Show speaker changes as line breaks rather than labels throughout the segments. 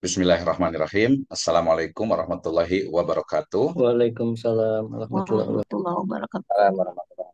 Bismillahirrahmanirrahim. Assalamualaikum warahmatullahi wabarakatuh.
Waalaikumsalam warahmatullahi wabarakatuh.
Warahmatullahi wabarakatuh.
Assalamualaikum.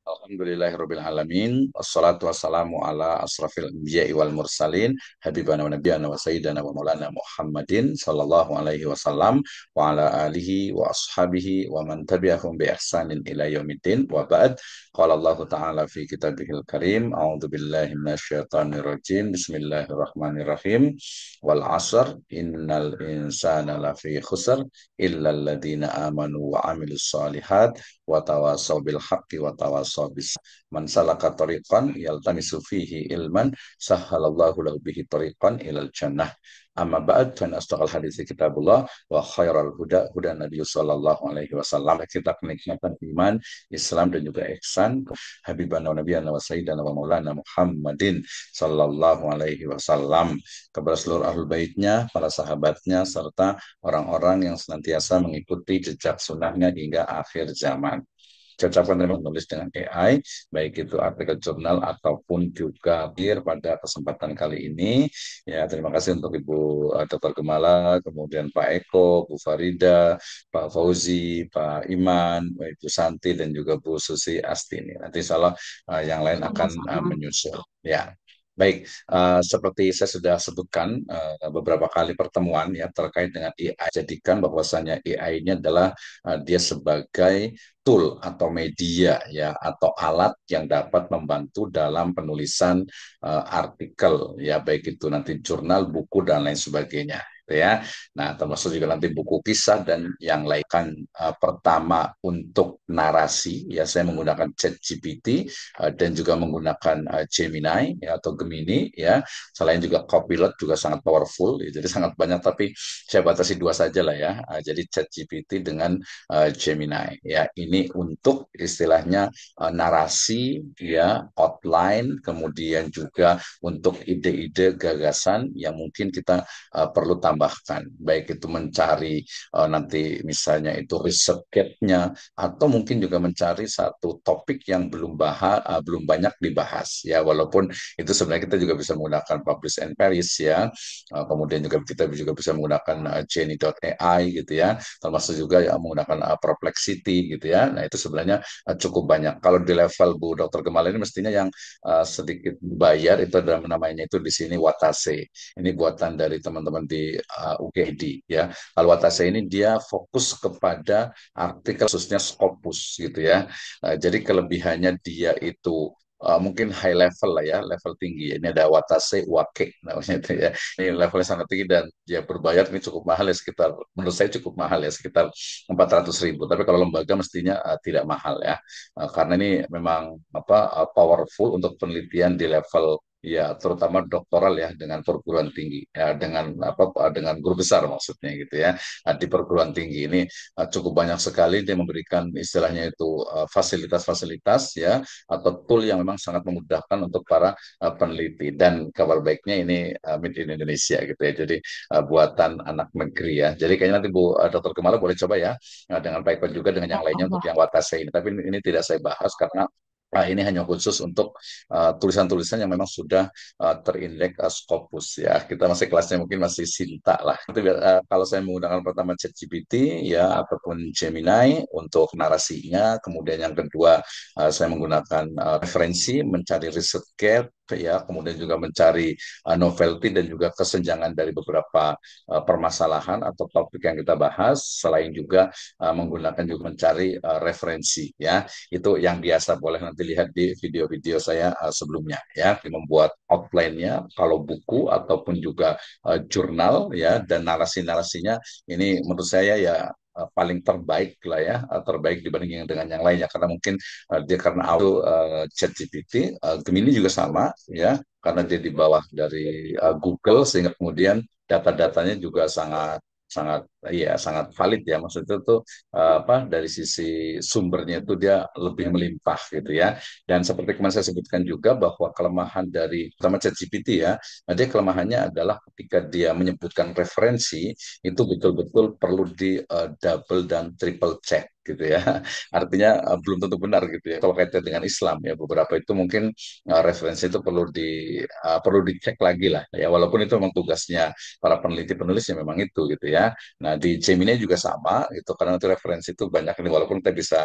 Alhamdulillahirabbil alamin. Wassalatu wassalamu ala asrafil anbiya'i wal mursalin habibana wa nabiyana wa sayyidina wa maulana Muhammadin sallallahu alaihi wasallam wa ala alihi wa ashabihi wa man tabi'ahum bi ihsanin ila yaumiddin wa ba'd. Qala Allah ta'ala fi kitabihil karim. A'udzu billahi minasyaitonir rajim. Bismillahirrahmanirrahim. Wal 'asr innal insana lafi khusr illa alladziina amanu wa 'amilus shalihat wa tawasaw bil haqqi wa tawasaw bis man salaka tariqan yaltamisu fihi ilman sahhalallahu lahu bihi tariqan ilal jannah. Amma ba'd, fa asdaqal hadits kitabullah wa khairal huda huda Nabi sallallahu alaihi wasallam. Kita kenikmatan iman, Islam dan juga ihsan habibana wa nabiyana wa sayyidina wa maulana Muhammadin sallallahu alaihi wasallam, kepada seluruh ahlul baitnya, para sahabatnya, serta orang-orang yang senantiasa mengikuti jejak sunnahnya hingga akhir zaman. Saya ucapkan terima menulis dengan AI, baik itu artikel jurnal ataupun juga peer pada kesempatan kali ini. Ya, terima kasih untuk Ibu Dr. Gemala, kemudian Pak Eko, Bu Farida, Pak Fauzi, Pak Iman, Ibu Santi, dan juga Bu Susi Astini. Nanti salah yang lain akan
Sama-sama.
menyusul. Ya. Baik, seperti saya sudah sebutkan beberapa kali pertemuan ya terkait dengan AI, jadikan bahwasanya AI ini adalah dia sebagai tool atau media ya atau alat yang dapat membantu dalam penulisan artikel ya, baik itu nanti jurnal, buku dan lain sebagainya gitu ya. Nah, termasuk juga nanti buku kisah dan yang lain. Kan pertama untuk narasi ya saya menggunakan ChatGPT dan juga menggunakan Gemini ya, atau Gemini ya. Selain juga Copilot juga sangat powerful ya, jadi sangat banyak, tapi saya batasi dua saja lah ya. Jadi ChatGPT dengan Gemini ya, ini untuk istilahnya narasi ya, outline, kemudian juga untuk ide-ide gagasan yang mungkin kita perlu tambahkan, baik itu mencari nanti misalnya itu riset gap-nya, atau mungkin juga mencari satu topik yang belum banyak dibahas ya, walaupun itu sebenarnya kita juga bisa menggunakan Publish and Paris ya. Kemudian juga kita juga bisa menggunakan Genie.ai gitu ya, termasuk juga ya menggunakan Perplexity gitu ya. Nah, itu sebenarnya cukup banyak. Kalau di level Bu Dr. Gemal ini mestinya yang sedikit bayar itu adalah namanya itu di sini Watase. Ini buatan dari teman-teman di UGD ya. Kalau Watase ini dia fokus kepada artikel khususnya Scopus gitu ya. Jadi kelebihannya dia itu mungkin high level lah ya, level tinggi. Ini ada Watase Wake namanya itu ya. Ini levelnya sangat tinggi dan dia berbayar ini cukup mahal ya, sekitar menurut saya cukup mahal ya, sekitar 400.000. Tapi kalau lembaga mestinya tidak mahal ya. Karena ini memang powerful untuk penelitian di level ya, terutama doktoral ya, dengan perguruan tinggi ya, dengan guru besar maksudnya gitu ya. Nah, di perguruan tinggi ini cukup banyak sekali dia memberikan istilahnya itu fasilitas-fasilitas ya, atau tool yang memang sangat memudahkan untuk para peneliti. Dan kabar baiknya ini made in Indonesia gitu ya, jadi buatan anak negeri ya. Jadi kayaknya nanti Bu Dr. Kemala boleh coba ya, dengan Pak Ipan juga dengan yang lainnya untuk
Allah.
yang Watase ini. Tapi ini tidak saya bahas karena ini hanya khusus untuk tulisan-tulisan yang memang sudah terindeks Scopus ya. Kita masih kelasnya mungkin masih Sinta lah. Itu kalau saya menggunakan pertama ChatGPT ya ataupun Gemini untuk narasinya, kemudian yang kedua saya menggunakan referensi mencari riset gap ya, kemudian juga mencari novelty dan juga kesenjangan dari beberapa permasalahan atau topik yang kita bahas, selain juga menggunakan juga mencari referensi ya. Itu yang biasa, boleh nanti lihat di video-video saya sebelumnya ya, membuat outline-nya kalau buku ataupun juga jurnal ya, dan narasi-narasinya ini menurut saya ya paling terbaik lah ya, terbaik dibanding dengan yang lainnya, karena mungkin dia karena auto ChatGPT, Gemini juga sama ya, karena dia di bawah dari Google, sehingga kemudian data-datanya juga sangat sangat iya sangat valid ya, maksudnya itu tuh apa dari sisi sumbernya itu dia lebih melimpah gitu ya. Dan seperti kemarin saya sebutkan juga bahwa kelemahan dari terutama ChatGPT ya, nah dia kelemahannya adalah ketika dia menyebutkan referensi itu betul-betul perlu di double dan triple check gitu ya. Artinya belum tentu benar gitu ya. Kalau kaitan dengan Islam ya beberapa itu mungkin referensi itu perlu dicek lagi lah ya. Walaupun itu memang tugasnya para peneliti penulis ya memang itu gitu ya. Nah, di Gemini juga sama gitu karena itu referensi itu banyak ini walaupun kita bisa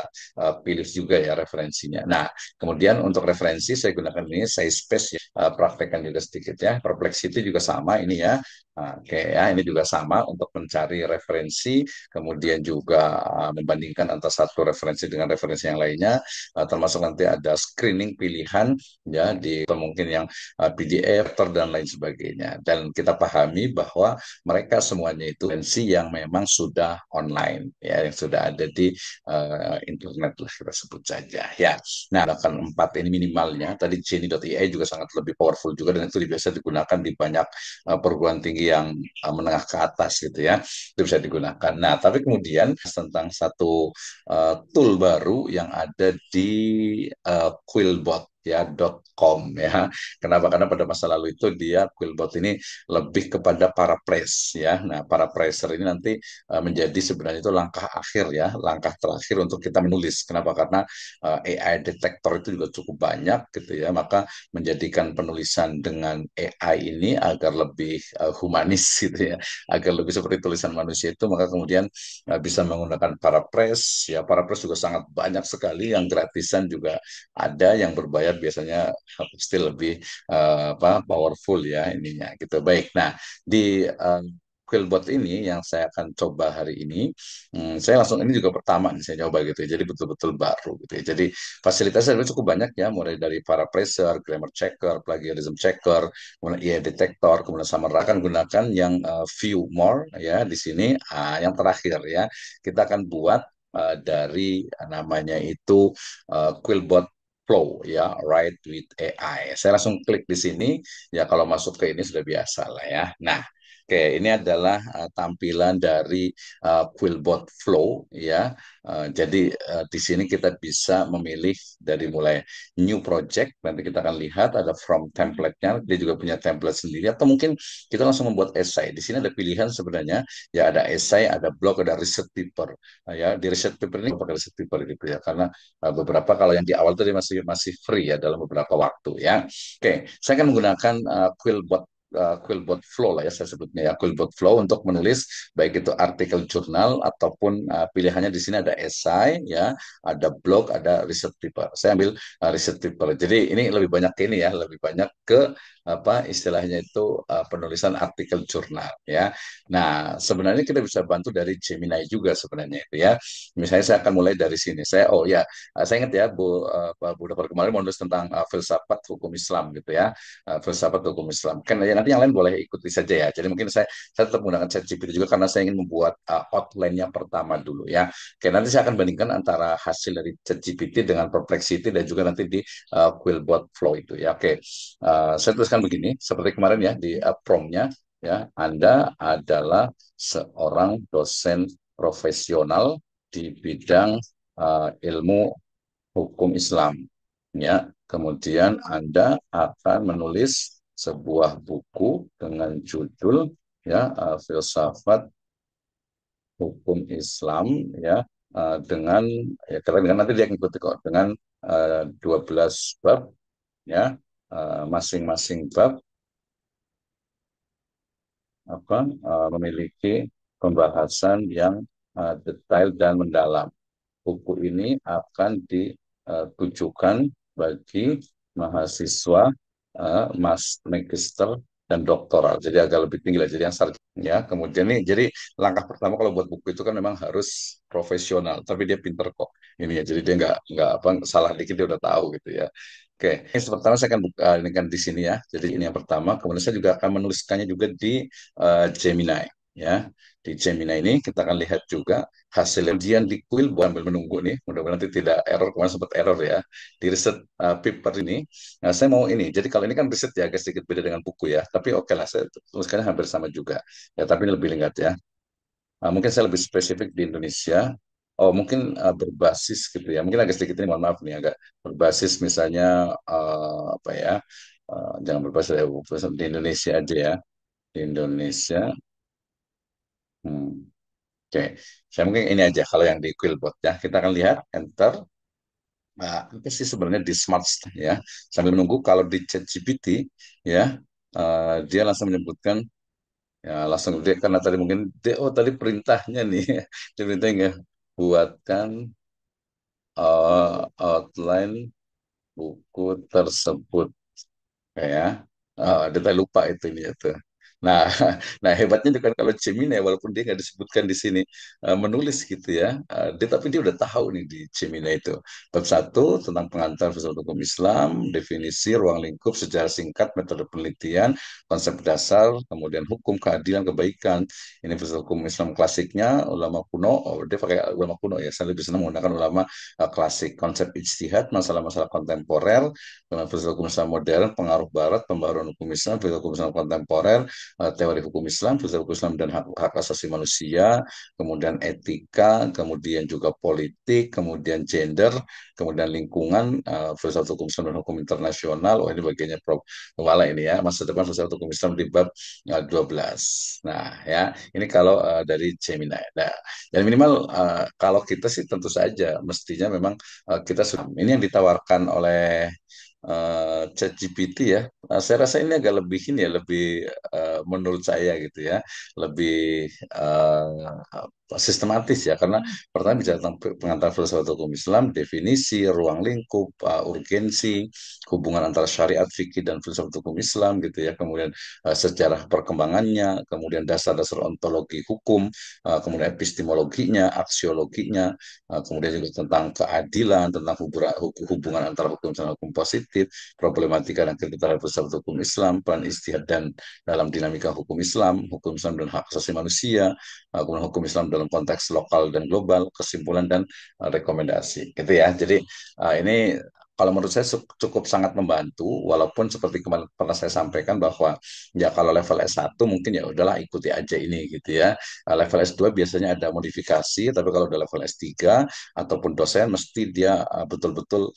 pilih juga ya referensinya. Nah, kemudian untuk referensi saya gunakan ini saya space ya, praktekkan juga sedikit ya. Perplexity juga sama ini ya. Nah, oke ya, ini juga sama untuk mencari referensi, kemudian juga membandingkan antara satu referensi dengan referensi yang lainnya, termasuk nanti ada screening pilihan ya di atau mungkin yang PDF dan lain sebagainya. Dan kita pahami bahwa mereka semuanya itu agensi yang memang sudah online ya yang sudah ada di internet lah kita sebut saja ya. Nah, akan empat ini minimalnya. Tadi Genie.ai juga sangat lebih powerful juga dan itu biasa digunakan di banyak perguruan tinggi yang menengah ke atas gitu ya. Itu bisa digunakan. Nah, tapi kemudian tentang satu tool baru yang ada di Quillbot ya .com ya. Kenapa? Karena pada masa lalu itu dia Quillbot ini lebih kepada paraphrase ya. Nah, paraphraser ini nanti menjadi sebenarnya itu langkah akhir ya, langkah terakhir untuk kita menulis. Kenapa? Karena AI detektor itu juga cukup banyak gitu ya. Maka menjadikan penulisan dengan AI ini agar lebih humanis gitu ya, agar lebih seperti tulisan manusia itu, maka kemudian bisa menggunakan paraphrase ya. Paraphrase juga sangat banyak sekali yang gratisan juga ada yang berbayar biasanya pasti lebih apa powerful ya ininya gitu. Baik. Nah, di Quillbot ini yang saya akan coba hari ini, saya langsung ini juga pertama nih saya coba gitu ya, jadi betul-betul baru gitu ya. Jadi fasilitasnya sebenarnya cukup banyak ya, mulai dari paraphraser, grammar checker, plagiarism checker, kemudian AI detector, kemudian summary akan gunakan yang view more ya di sini. Yang terakhir ya, kita akan buat dari namanya itu Quillbot Flow ya, Write with AI. Saya langsung klik di sini ya kalau masuk ke ini sudah biasa lah ya. Nah, oke ini adalah tampilan dari Quillbot Flow ya. Jadi di sini kita bisa memilih dari mulai new project, nanti kita akan lihat ada from template-nya, dia juga punya template sendiri atau mungkin kita langsung membuat essay. Di sini ada pilihan sebenarnya ya ada essay, ada blog, ada research paper. Ya di research paper ini pakai research paper gitu ya karena beberapa kalau yang di awal tadi masih masih free ya dalam beberapa waktu ya. Oke, saya akan menggunakan Quillbot Flow lah ya saya sebutnya ya Quillbot Flow untuk menulis baik itu artikel jurnal ataupun pilihannya di sini ada esai ya, ada blog, ada research paper. Saya ambil research paper. Jadi ini lebih banyak ke ini ya, lebih banyak ke apa istilahnya itu penulisan artikel jurnal ya. Nah, sebenarnya kita bisa bantu dari Gemini juga sebenarnya itu ya. Misalnya saya akan mulai dari sini. Oh ya, saya ingat ya Bu Dapur kemarin menulis tentang filsafat hukum Islam gitu ya. Filsafat hukum Islam. Kan ya, nanti yang lain boleh ikuti saja ya. Jadi mungkin saya tetap menggunakan ChatGPT juga karena saya ingin membuat outline-nya pertama dulu ya. Oke, nanti saya akan bandingkan antara hasil dari ChatGPT dengan Perplexity dan juga nanti di Quillbot Flow itu ya. Oke, saya tuliskan begini seperti kemarin ya di prompt-nya ya. Anda adalah seorang dosen profesional di bidang ilmu hukum Islam ya. Kemudian Anda akan menulis sebuah buku dengan judul ya filsafat hukum Islam ya dengan ya dengan nanti dia ngikuti kok dengan 12 bab ya masing-masing bab apa memiliki pembahasan yang detail dan mendalam. Buku ini akan ditujukan bagi mahasiswa magister dan doktoral. Jadi agak lebih tinggi lah. Jadi yang sarjana ya. Kemudian nih, jadi langkah pertama kalau buat buku itu kan memang harus profesional. Tapi dia pinter kok ini ya. Jadi dia nggak apa salah dikit dia udah tahu gitu ya. Oke, ini pertama saya akan buka ini kan di sini ya. Jadi ini yang pertama. Kemudian saya juga akan menuliskannya juga di Gemini ya. Di Gemini ini kita akan lihat juga hasil ujian di kuil bukan sambil menunggu nih mudah-mudahan nanti tidak error kemarin sempat error ya di riset paper ini. Nah, saya mau ini jadi kalau ini kan riset ya agak sedikit beda dengan buku ya tapi oke lah saya tuliskannya hampir sama juga ya tapi ini lebih lengkap ya. Mungkin saya lebih spesifik di Indonesia. Oh, mungkin berbasis gitu ya. Mungkin agak sedikit ini, mohon maaf nih, agak berbasis misalnya apa ya? Jangan berbasis ya, di Indonesia aja ya. Di Indonesia. Hmm, Oke, saya mungkin ini aja kalau yang di Quillbot ya. Kita akan lihat enter. Nah, itu sih sebenarnya di Smart ya. Sambil menunggu kalau di ChatGPT ya, dia langsung menyebutkan ya langsung dia karena tadi mungkin dia oh tadi perintahnya nih, dia perintahnya buatkan outline buku tersebut ya. Dia lupa itu ini itu. Nah, nah hebatnya juga kalau Gemini walaupun dia nggak disebutkan di sini menulis gitu ya, tapi dia udah tahu nih di Gemini itu bab satu tentang pengantar filsafat hukum Islam, definisi, ruang lingkup, sejarah singkat, metode penelitian, konsep dasar, kemudian hukum, keadilan, kebaikan. Ini filsafat hukum Islam klasiknya, ulama kuno. Oh, dia pakai ulama kuno ya. Saya lebih senang menggunakan ulama klasik, konsep ijtihad, masalah-masalah kontemporer, dengan filsafat hukum Islam modern, pengaruh Barat, pembaruan hukum Islam, filsafat hukum Islam kontemporer, teori hukum Islam, filsafat hukum Islam dan hak, hak asasi manusia, kemudian etika, kemudian juga politik, kemudian gender, kemudian lingkungan, filsafat hukum Islam dan hukum internasional. Oh ini bagiannya Prof. Kepala ini ya, masa depan filsafat hukum Islam di bab 12. Nah ya, ini kalau dari Gemini. Nah, dan minimal kalau kita sih tentu saja mestinya memang kita sudah ini yang ditawarkan oleh ChatGPT ya. Saya rasa ini agak lebih ini ya, lebih menurut saya gitu ya, lebih sistematis ya, karena pertama bicara tentang pengantar filsafat hukum Islam, definisi, ruang lingkup, urgensi, hubungan antara syariat, fikih dan filsafat hukum Islam gitu ya, kemudian sejarah perkembangannya, kemudian dasar-dasar ontologi hukum, kemudian epistemologinya, aksiologinya, kemudian juga tentang keadilan, tentang hubungan antara hukum dan hukum positif, problematika dan kritik terhadap filsafat hukum Islam, peran ijtihad dan dalam dinamika hukum Islam dan hak asasi manusia, kemudian hukum Islam dalam konteks lokal dan global, kesimpulan dan rekomendasi, gitu ya. Jadi ini kalau menurut saya cukup sangat membantu, walaupun seperti kemarin pernah saya sampaikan bahwa ya kalau level S1 mungkin ya udahlah ikuti aja ini gitu ya. Level S2 biasanya ada modifikasi, tapi kalau udah level S3 ataupun dosen mesti dia betul-betul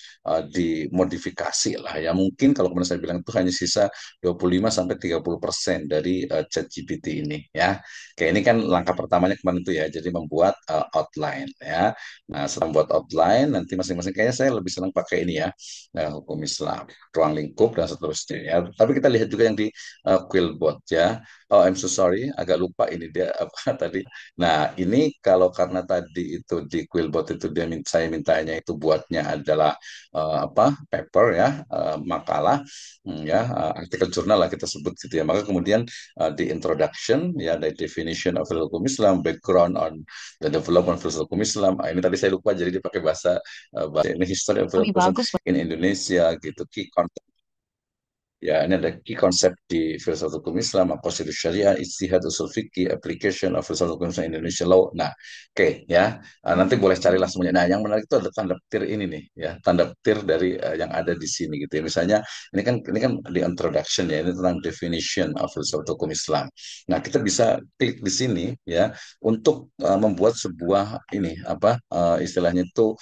dimodifikasi lah ya. Mungkin kalau kemudian saya bilang itu hanya sisa 25 sampai 30% dari ChatGPT ini ya. Oke, ini kan langkah pertamanya kemarin itu ya, jadi membuat outline ya. Nah, setelah membuat outline nanti masing-masing kayaknya saya lebih senang pakai ini ya. Hukum Islam, ruang lingkup dan seterusnya ya. Tapi kita lihat juga yang di Quillbot ya. Oh, I'm so sorry, agak lupa ini dia apa tadi. Nah, ini kalau karena tadi itu di Quillbot itu saya mintanya itu buatnya adalah apa paper ya, makalah, ya, artikel jurnal lah kita sebut gitu ya. Maka kemudian di introduction ya, the definition of hukum Islam, background on the development of hukum Islam. Ini tadi saya lupa jadi dipakai bahasa ini history of
Lebih
hukum
bagus.
in Indonesia gitu, key concept. Ya, ini ada key konsep di filsafat hukum Islam, aqaidah syariah, ijtihad, usul fikih, application of filsafat hukum Islam Indonesia law. Nah, oke ya. Nanti boleh carilah semuanya. Nah, yang menarik itu ada tanda petir ini nih, ya, tanda petir dari yang ada di sini gitu ya. Misalnya ini kan di introduction ya, ini tentang definition of filsafat hukum Islam. Nah, kita bisa klik di sini ya untuk membuat sebuah ini apa istilahnya itu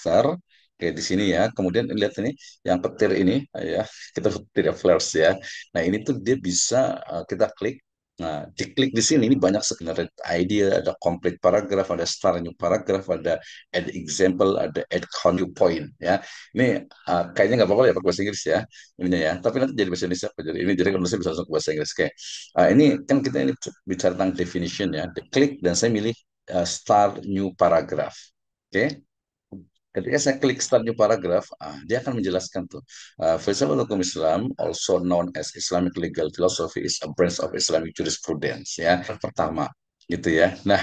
kayak di sini ya. Kemudian lihat ini yang petir ini ya, kita tidak flares ya. Nah, ini tuh dia bisa kita klik. Nah, diklik di sini ini banyak sebenarnya idea, ada complete paragraph, ada start new paragraph, ada add example, ada add count new point ya. Ini kayaknya nggak apa-apa ya pakai bahasa Inggris ya ininya ya. Tapi nanti jadi bahasa Indonesia apa jadi ini jadi kalau saya bisa langsung ke bahasa Inggris. Oke. Ini kan kita ini bicara tentang definition ya. Klik dan saya milih start new paragraph. Oke. Ketika saya klik start new paragraph, dia akan menjelaskan tuh, filsafat hukum Islam, also known as Islamic legal philosophy, is a branch of Islamic jurisprudence. Ya, pertama, gitu ya. Nah,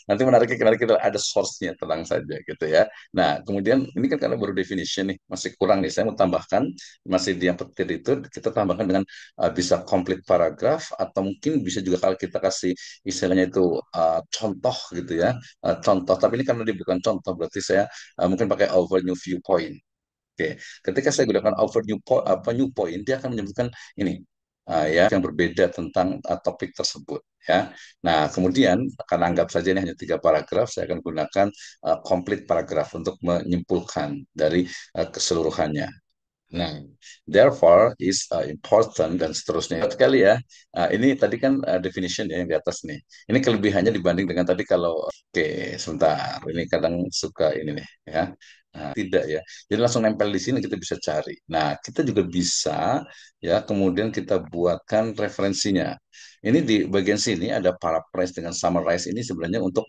nanti menariknya karena kita ada source-nya, tenang saja, gitu ya. Nah, kemudian ini kan karena baru definition nih, masih kurang nih. Saya mau tambahkan, masih di yang petir itu, kita tambahkan dengan bisa complete paragraph, atau mungkin bisa juga kalau kita kasih istilahnya itu contoh gitu ya. Contoh, tapi ini karena dia bukan contoh, berarti saya mungkin pakai over new viewpoint. Oke, ketika saya gunakan over new apa new point, dia akan menyebutkan ini ya yang berbeda tentang topik tersebut. ya. Nah, kemudian karena anggap saja ini hanya 3 paragraf, saya akan gunakan complete paragraf untuk menyimpulkan dari keseluruhannya. Nah, therefore is important dan seterusnya. Sekali ya, ini tadi kan definition ya yang di atas nih. Ini kelebihannya dibanding dengan tadi kalau, oke, sebentar, ini kadang suka ini nih ya. Nah, tidak ya. Jadi langsung nempel di sini kita bisa cari. Nah, kita juga bisa ya kemudian kita buatkan referensinya. Ini di bagian sini ada paraphrase dengan summarize ini sebenarnya untuk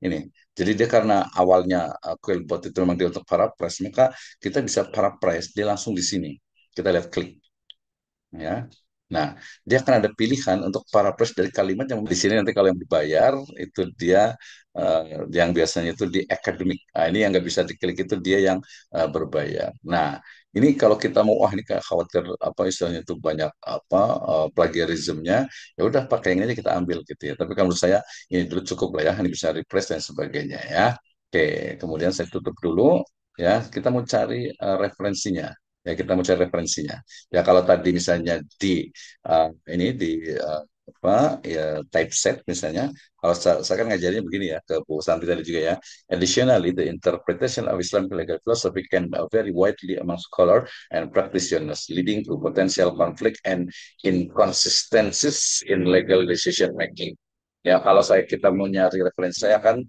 ini. Jadi dia karena awalnya Quillbot itu memang dia untuk paraphrase, maka kita bisa paraphrase dia langsung di sini. Kita lihat klik ya. Nah, dia akan ada pilihan untuk paraphrase dari kalimat yang di sini nanti kalau yang dibayar itu dia yang biasanya itu di academic. Nah, ini yang nggak bisa diklik itu dia yang berbayar. Nah, ini kalau kita mau wah ini kayak khawatir apa istilahnya itu banyak apa plagiarismnya, ya udah pakai yang ini aja kita ambil gitu ya. Tapi kalau menurut saya ini dulu cukup lah ya, ini bisa replace dan sebagainya ya. Oke, kemudian saya tutup dulu ya. Kita mau cari referensinya. Ya, kita mau cari referensinya. Ya kalau tadi misalnya di ini di apa ya typeset misalnya, kalau saya kan ngajarnya begini ya ke Bu Santi tadi juga ya. Additionally, the interpretation of Islamic legal philosophy can vary widely among scholars and practitioners, leading to potential conflict and inconsistencies in legal decision making. Ya kalau kita mau nyari referensi saya akan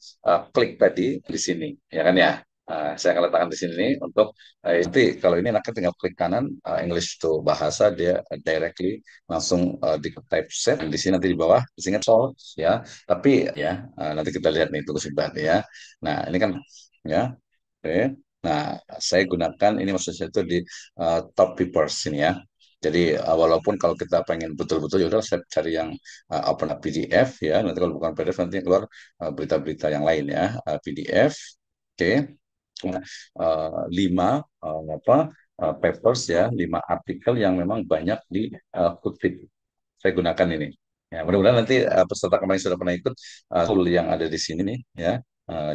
klik tadi di sini, ya kan ya. Saya akan letakkan di sini untuk nanti kalau ini nanti tinggal klik kanan English to bahasa dia directly langsung di typeset di sini nanti di bawah di sini source ya. Tapi ya nanti kita lihat nih tunggu sebentar ya. Nah, ini kan ya. Oke. Nah, saya gunakan ini maksudnya itu di top papers ini ya. Jadi walaupun kalau kita pengen betul-betul ya udah saya cari yang open up PDF ya. Nanti kalau bukan PDF nanti keluar berita-berita yang lain ya. PDF. Oke. Nah, 5 papers ya, 5 artikel yang memang banyak dikutip. Saya gunakan ini. Ya, mudah-mudahan nanti peserta kemarin sudah pernah ikut tool yang ada di sini nih ya.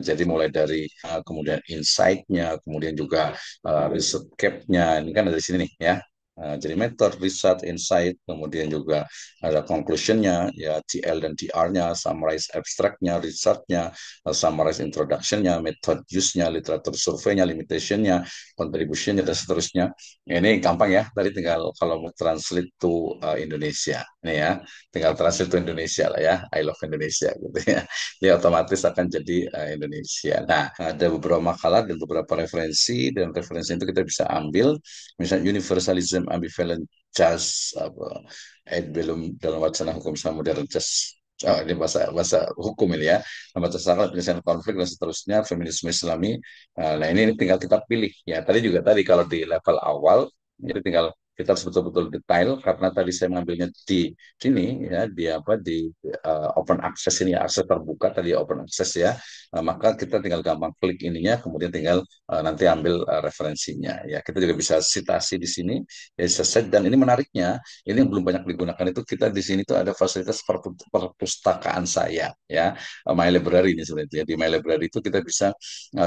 Jadi mulai dari kemudian insight-nya, kemudian juga research cap-nya, ini kan ada di sini nih ya. Jadi method, research, insight, kemudian juga ada conclusion-nya, ya TL dan DR-nya, summarize abstract-nya, research-nya, summarize introduction-nya, method use-nya, literatur survei-nya, limitation-nya, contribution-nya, dan seterusnya. Ini gampang ya, tadi tinggal kalau mau translate to Indonesia. Ini ya, tinggal translate to Indonesia lah ya, I love Indonesia gitu ya. Dia otomatis akan jadi Indonesia. Nah, ada beberapa makalah dan beberapa referensi, dan referensi itu kita bisa ambil, misalnya Universalism Ambivalent Just, apa, belum dalam wacana hukum Islam modern just. Oh, ini bahasa bahasa hukum ini ya. Bahasa syarat penyelesaian konflik dan seterusnya, feminisme Islami. Nah, ini tinggal kita pilih. Ya, tadi kalau di level awal, jadi tinggal kita harus betul-betul detail karena tadi saya mengambilnya di sini ya di apa di open access ini ya, akses terbuka tadi open access ya. Maka kita tinggal gampang klik ininya kemudian tinggal nanti ambil referensinya ya. Kita juga bisa citasi di sini ya set dan ini menariknya ini yang belum banyak digunakan itu kita di sini tuh ada fasilitas perpustakaan saya ya. My Library ini sebenarnya di My Library itu kita bisa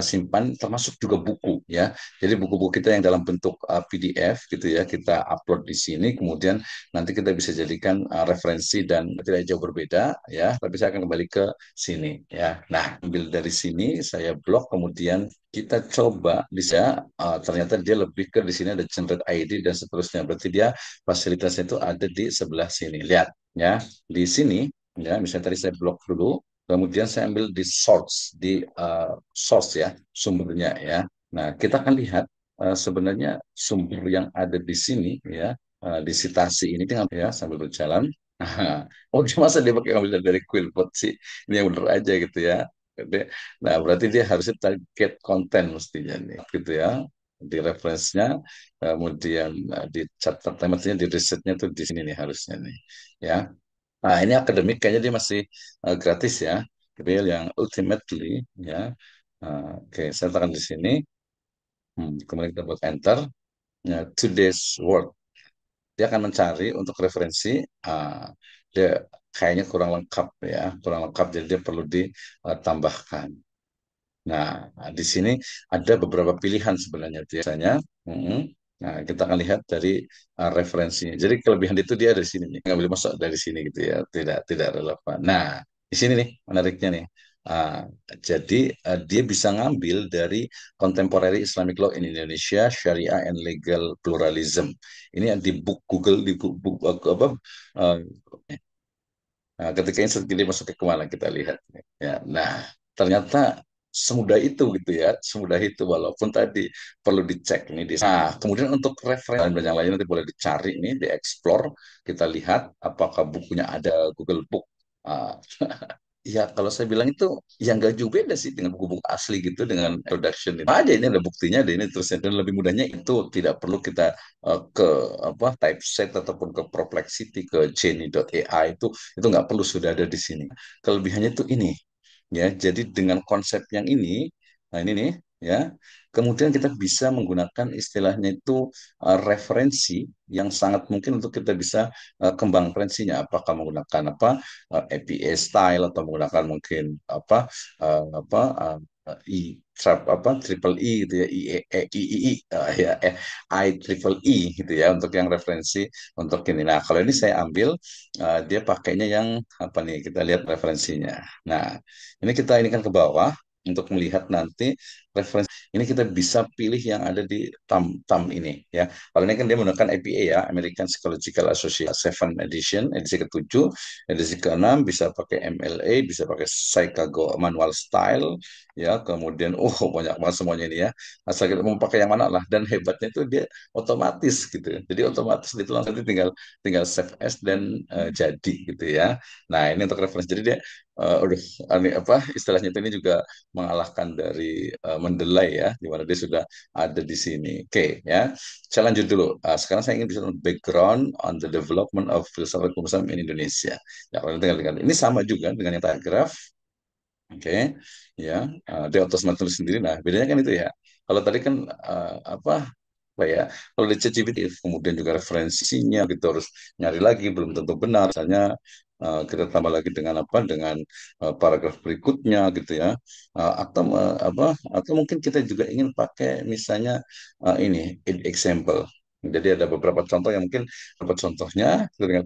simpan termasuk juga buku ya. Jadi buku-buku kita yang dalam bentuk PDF gitu ya kita upload di sini kemudian nanti kita bisa jadikan referensi dan tidak jauh berbeda ya. Tapi saya akan kembali ke sini ya. Nah, ambil dari sini saya blok kemudian kita coba bisa ternyata dia lebih ke di sini ada generate ID dan seterusnya. Berarti dia fasilitasnya itu ada di sebelah sini. Lihat ya. Di sini ya misalnya tadi saya blok dulu kemudian saya ambil di source, di source ya, sumbernya ya. Nah, kita akan lihat sebenarnya sumber yang ada di sini ya, di citasi ini tinggal ya sambil berjalan. Oh, masa dia pakai ngambil dari Quillbot sih? Ini yang bener aja gitu ya. Nah, berarti dia harusnya target konten mestinya nih, gitu ya. Di referensinya, kemudian dicatat, maksudnya di risetnya tuh di sini nih harusnya nih, ya. Nah, ini akademik kayaknya dia masih gratis ya. Real yang ultimately ya. Oke, saya tekan di sini. Kemudian kita buat enter. Ya, today's work. Dia akan mencari untuk referensi. Dia kayaknya kurang lengkap ya, kurang lengkap. Jadi dia perlu ditambahkan. Nah, di sini ada beberapa pilihan sebenarnya biasanya. Nah, kita akan lihat dari referensinya. Jadi kelebihan itu dia dari sini nih, ngambil masuk dari sini gitu ya, tidak relevan. Nah, di sini nih menariknya nih. Ah, jadi dia bisa ngambil dari Contemporary Islamic Law in Indonesia, Sharia and Legal Pluralism. Ini yang di book Google di book apa? eh, Nah, ketika ini dia masuk ke kemana kita lihat. Ya, nah ternyata semudah itu gitu ya, semudah itu walaupun tadi perlu dicek nih. Nah, kemudian untuk referensi dan yang lain nanti boleh dicari nih, dieksplor, kita lihat apakah bukunya ada Google Book. Ah, ya, kalau saya bilang itu yang gak jauh beda sih dengan buku-buku asli gitu dengan production itu aja ini ada buktinya ada ini terusnya dan lebih mudahnya itu tidak perlu kita ke apa typeset ataupun ke Perplexity ke Genie.ai itu nggak perlu sudah ada di sini. Kelebihannya itu ini ya. Jadi dengan konsep yang ini, nah ini nih ya, kemudian kita bisa menggunakan istilahnya itu referensi yang sangat mungkin untuk kita bisa kembang referensinya. Apakah menggunakan apa APA style atau menggunakan mungkin apa apa triple E gitu ya ya I triple E gitu ya untuk yang referensi untuk ini. Nah kalau ini saya ambil dia pakainya yang apa nih kita lihat referensinya. Nah ini kita ini kan ke bawah untuk melihat nanti referensi. Ini kita bisa pilih yang ada di tam ini ya. Kalau ini kan dia menggunakan APA ya, American Psychological Association 7 edition, edisi ke-7, edisi ke-6 bisa pakai MLA, bisa pakai Chicago Manual Style ya, kemudian banyak banget semuanya ini ya. Asal kita mau pakai yang mana lah dan hebatnya itu dia otomatis gitu. Jadi otomatis itu langsung tinggal tinggal save as dan jadi gitu ya. Nah, ini untuk referensi. Jadi dia udah ini apa istilahnya itu ini juga mengalahkan dari Mendeley ya, di mana dia sudah ada di sini. Oke ya, saya lanjut dulu. Sekarang saya ingin bicara tentang background on the development of philosophical Islam in Indonesia. Ya, kalau tinggal ini sama juga dengan yang paragraf. Oke, ya, dia otomatis tulis sendiri. Nah, bedanya kan itu ya. Kalau tadi kan apa ya? Kalau di ChatGPT kemudian juga referensinya gitu harus nyari lagi belum tentu benar. Misalnya kita tambah lagi dengan apa? Dengan paragraf berikutnya gitu ya. Atau atau mungkin kita juga ingin pakai misalnya ini example. Jadi ada beberapa contoh yang mungkin beberapa contohnya kita dengan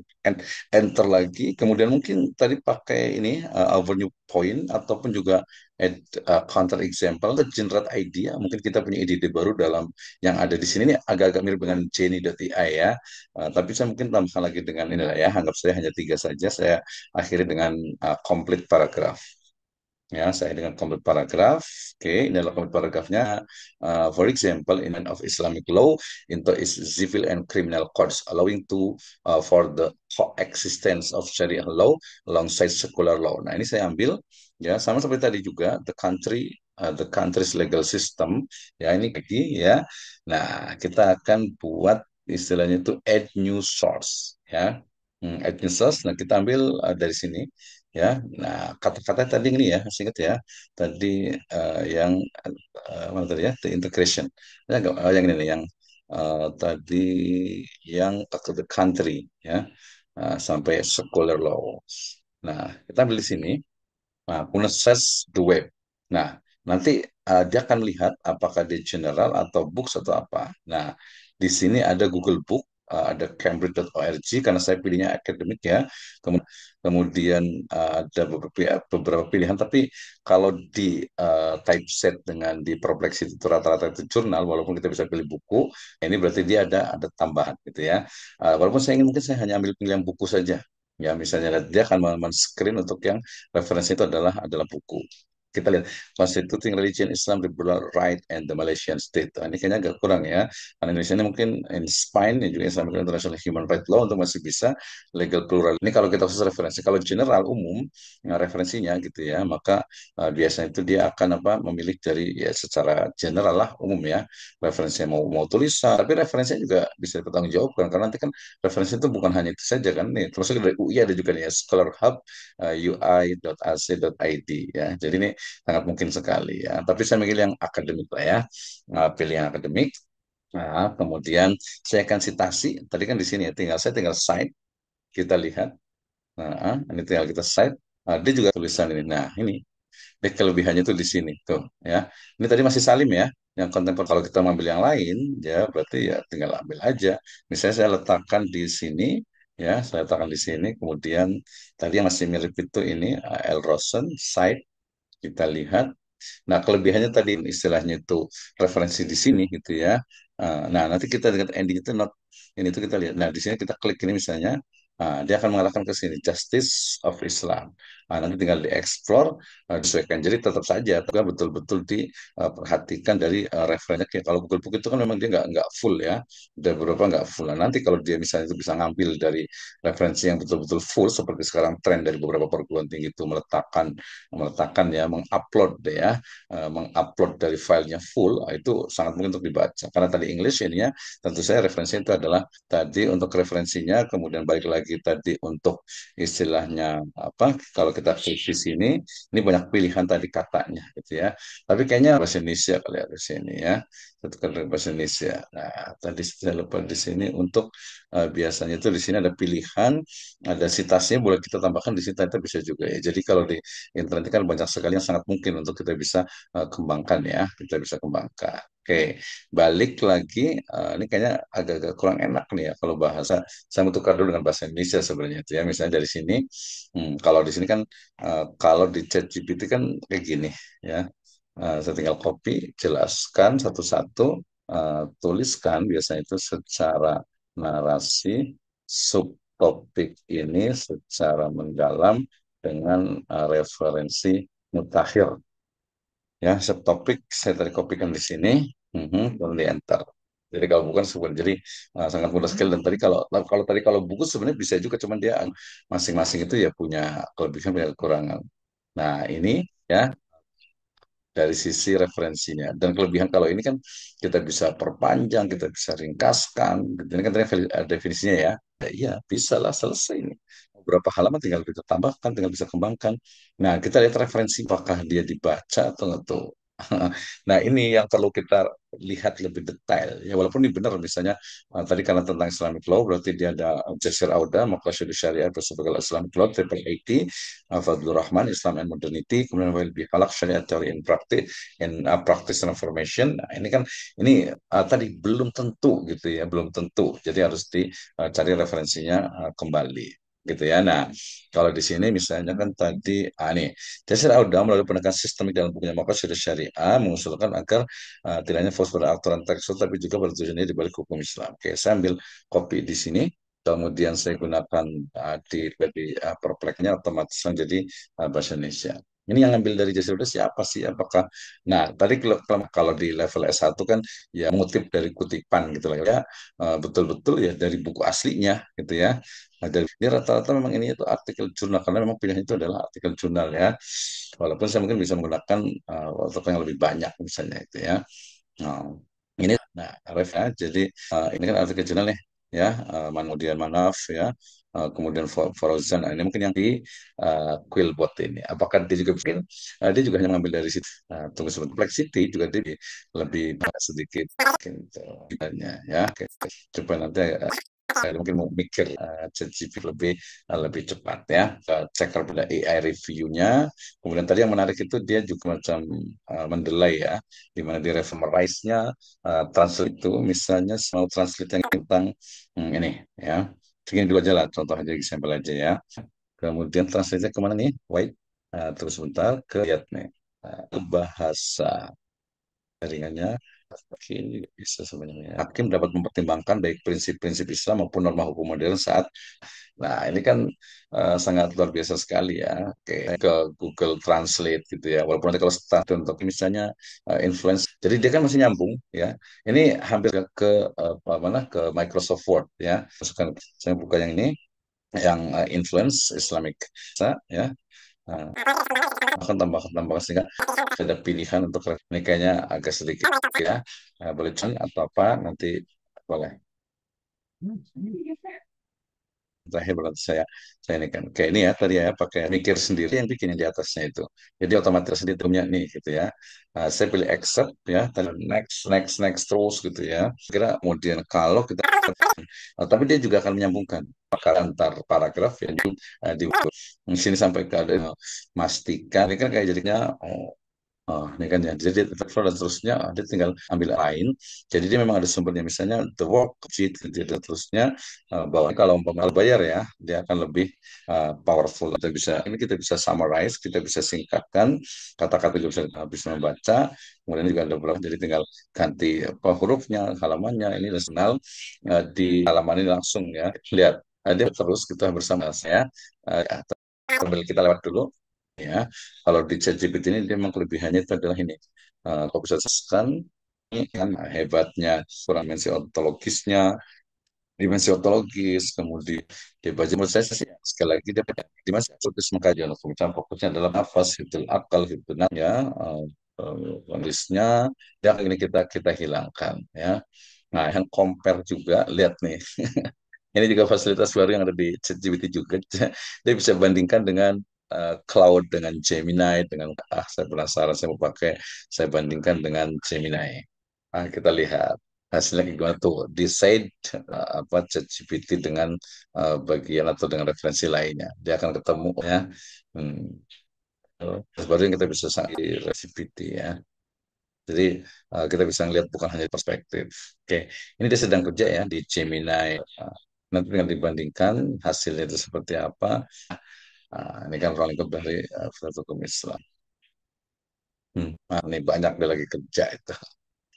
enter lagi, kemudian mungkin tadi pakai ini overview point ataupun juga add counter example atau generate idea. Mungkin kita punya ide-ide baru dalam yang ada di sini ini agak-agak mirip dengan Jenny.ai ya. Tapi saya mungkin tambahkan lagi dengan ini lah ya. Anggap saya hanya tiga saja. Saya akhiri dengan complete paragraph. Ya, saya dengan complete paragraph. Oke, ini adalah complete paragraphnya. For example, in of Islamic law into is civil and criminal courts, allowing to for the coexistence of Sharia law alongside secular law. Nah, ini saya ambil ya sama seperti tadi juga the country's legal system. Ya, ini lagi ya. Nah, kita akan buat istilahnya itu add new source ya. Add new source. Nah, kita ambil dari sini ya. Nah, kata-kata tadi ini ya, singkat ya. Tadi yang mana tadi ya? The integration. Yang ini nih, yang tadi yang to the country ya. Sampai secular law. Nah, kita ambil di sini. Nah, kemudian search the web. Nah, nanti dia akan lihat apakah dia general atau books atau apa. Nah, di sini ada Google Book, ada Cambridge.org karena saya pilihnya akademik ya. Kemudian ada beberapa pilihan, tapi kalau di typeset dengan di Perplexity itu rata-rata itu jurnal, walaupun kita bisa pilih buku, ini berarti dia ada tambahan gitu ya. Walaupun saya ingin mungkin saya hanya ambil pilihan buku saja. Ya, misalnya dia akan men-screen untuk yang referensi itu adalah buku. Kita lihat Constituting Religion Islam Liberal Right and the Malaysian State. Ini kayaknya agak kurang ya. Karena Indonesia ini mungkin in Spine dan juga Islamic International Human Rights Law untuk masih bisa legal plural. Ini kalau kita khusus referensi. Kalau general umum referensinya gitu ya, maka biasanya itu dia akan memilih dari ya secara general lah umum ya. Referensinya mau tulisan, tapi referensinya juga bisa dipertanggungjawabkan karena nanti kan referensi itu bukan hanya itu saja kan nih. Termasuk dari UI ada juga nih ya, Scholar Hub ui.ac.id ya. Jadi ini sangat mungkin sekali ya. Tapi saya memilih yang akademik lah ya. Pilih yang akademik. Nah, kemudian saya akan citasi. Tadi kan di sini ya, tinggal cite. Kita lihat. Nah, ini tinggal kita cite. Dia juga tulisan ini. Nah, ini. kelebihannya itu di sini tuh ya. Ini tadi masih Salim ya. Yang kontemporer kalau kita ambil yang lain ya berarti ya tinggal ambil aja. Misalnya saya letakkan di sini ya, saya letakkan di sini. Kemudian tadi yang masih mirip itu ini L. Rosen, site kita lihat. Nah, kelebihannya tadi istilahnya itu referensi di sini gitu ya. Nah, nanti kita lihat ending itu not ini itu kita lihat. Nah, di sini kita klik ini misalnya, dia akan mengarahkan ke sini Justice of Islam. Nanti tinggal dieksplor, disesuaikan. Jadi tetap saja, juga betul-betul diperhatikan dari referensinya. Kayak kalau Google Book itu kan memang dia nggak full ya, ada beberapa nggak full. Nah, nanti kalau dia misalnya itu bisa ngambil dari referensi yang betul-betul full, seperti sekarang tren dari beberapa perguruan tinggi itu meletakkan ya, mengupload ya, mengupload dari filenya full, itu sangat mungkin untuk dibaca. Karena tadi English ininya, tentu saya referensinya itu adalah tadi untuk referensinya, kemudian balik lagi tadi untuk istilahnya apa? Kalau kita klik di sini, ini banyak pilihan tadi katanya, gitu ya. Tapi kayaknya bahasa Indonesia kali ya di sini ya. Satu kali bahasa Indonesia. Nah, tadi saya lupa di sini untuk biasanya itu di sini ada pilihan, ada citasnya boleh kita tambahkan di sini, kita bisa juga ya. Jadi kalau di internet kan banyak sekali yang sangat mungkin untuk kita bisa kembangkan ya, kita bisa kembangkan. Oke, balik lagi, ini kayaknya agak-agak kurang enak nih ya kalau bahasa. Saya mau tukar dulu dengan bahasa Indonesia sebenarnya itu ya. Misalnya dari sini, kalau di sini kan, kalau di ChatGPT kan kayak gini ya. Saya tinggal copy, jelaskan satu-satu, tuliskan biasanya itu secara narasi, subtopik ini secara mendalam dengan referensi mutakhir. Ya, subtopik saya tadi kopikan di sini, lalu di enter. Jadi kalau bukan sebenarnya jadi sangat mudah sekali. Dan tadi kalau buku sebenarnya bisa juga, cuman dia masing-masing itu ya punya kelebihan punya kekurangan. Nah ini ya dari sisi referensinya. Dan kelebihan kalau ini kan kita bisa perpanjang, kita bisa ringkaskan. Ini kan tadi definisinya ya. Ya, iya, bisa lah selesai ini. Beberapa halaman tinggal kita tambahkan, tinggal bisa kembangkan. Nah, kita lihat referensi apakah dia dibaca atau enggak. Nah, ini yang perlu kita lihat lebih detail. Ya, walaupun ini benar, misalnya tadi karena tentang Islamic Law, berarti dia ada Jasir Auda, Maqasid Syariah, Persebagai Islamic Law, Triple IT, Fadlur Rahman, Islam and Modernity, kemudian Will Be Falak, Syariah Theory in Practice and Information. Nah, ini kan, ini tadi belum tentu gitu ya, belum tentu. Jadi harus dicari referensinya kembali gitu ya. Nah, kalau di sini misalnya kan tadi, nih, Jasir Auda melalui pendekatan sistemik dalam bukunya Maqasid Syariah mengusulkan agar tidak hanya fokus pada aturan tekstual tapi juga pada tujuannya di balik hukum Islam. Oke, saya ambil copy di sini, kemudian saya gunakan di perpleknya otomatis menjadi bahasa Indonesia. Ini yang ngambil dari Jasir Auda siapa sih? Apakah, nah tadi kalau di level S1 kan ya mengutip dari kutipan gitu lah ya, betul-betul ya dari buku aslinya gitu ya. Nah, ini rata-rata memang ini itu artikel jurnal karena memang pilihan itu adalah artikel jurnal ya. Walaupun saya mungkin bisa menggunakan artikel yang lebih banyak misalnya itu ya. Nah, ini nah ref ya. Jadi ini kan artikel jurnal nih ya, kemudian Manaf ya. Kemudian Fauzan, nah, ini mungkin yang di Quillbot ini. Apakah dia juga mungkin dia juga hanya mengambil dari situ. Tunggu sebentar, Complexity juga dia lebih sedikit gitu, ya. Oke. Coba nanti saya mungkin mau mikir ChatGPT lebih cepat ya. Cek pada AI review-nya. Kemudian tadi yang menarik itu dia juga macam mendelay ya, di mana di summarize-nya translate itu misalnya mau translate yang tentang ini ya. Segini dulu aja lah, contoh aja, sampel aja ya. Kemudian translate-nya kemana nih? Wait, terus sebentar ke lihat nih. Bahasa jaringannya ini bisa sebenarnya. Hakim dapat mempertimbangkan baik prinsip-prinsip Islam maupun norma hukum modern saat. Nah, ini kan sangat luar biasa sekali ya. Oke, ke Google Translate gitu ya. Walaupun nanti kalau start untuk misalnya influence, jadi dia kan masih nyambung ya. Ini hampir ke apa mana ke Microsoft Word ya. Masukkan, saya buka yang ini, yang influence Islamic ya. Nah, akan tambah sehingga ada pilihan untuk ini kayaknya agak sedikit ya. Boleh cari atau apa nanti boleh. Terakhir berarti saya ini kan kayak ini ya tadi ya, pakai mikir sendiri yang bikin yang di atasnya itu. Jadi otomatis sendiri punya nih gitu ya. Saya pilih accept ya, tadi next next next terus gitu ya. Kira kemudian kalau kita Tapi dia juga akan menyambungkan antar paragraf yang di sini sampai ke ada memastikan ini kan kayak jadinya ini kan ya, jadi refer dan seterusnya, dia tinggal ambil lain. Jadi dia memang ada sumbernya, misalnya the work sheet, gitu, dan seterusnya. Bahwa kalau umpama bayar ya, dia akan lebih powerful. Kita bisa summarize, kita bisa singkatkan, kata-kata juga bisa membaca. Kemudian juga ada beberapa, jadi tinggal ganti apa hurufnya, halamannya, ini nasional di halaman ini langsung ya. Lihat, dia terus kita bersama saya. Ya, sambil kita lewat dulu. Ya, kalau di ChatGPT ini dia memang kelebihannya itu adalah ini. Kau bisa jelaskan ini kan hebatnya kurang dimensi ontologis, kemudian dia baca menurut saya sih sekali lagi dia banyak dimensi ontologis mengkaji hukum. Misalnya fokusnya adalah nafas, hibdul akal, hibdul ya, kondisinya yang ini kita hilangkan ya. Nah, yang compare juga lihat nih. Ini juga fasilitas baru yang ada di ChatGPT juga. Dia bisa bandingkan dengan Cloud, dengan Gemini, dengan saya penasaran, saya mau pakai, saya bandingkan dengan Gemini. Kita lihat hasilnya gimana tuh. Decide apa ChatGPT dengan bagian atau dengan referensi lainnya. Dia akan ketemu ya. Hmm. Baru yang kita bisa di ChatGPT ya. Jadi kita bisa melihat bukan hanya perspektif. Oke, ini dia sedang kerja ya di Gemini. Nanti dengan dibandingkan hasilnya itu seperti apa. Ini kan ruang lingkup dari Fakultas Hukum Islam. Ini banyak dia lagi kerja itu.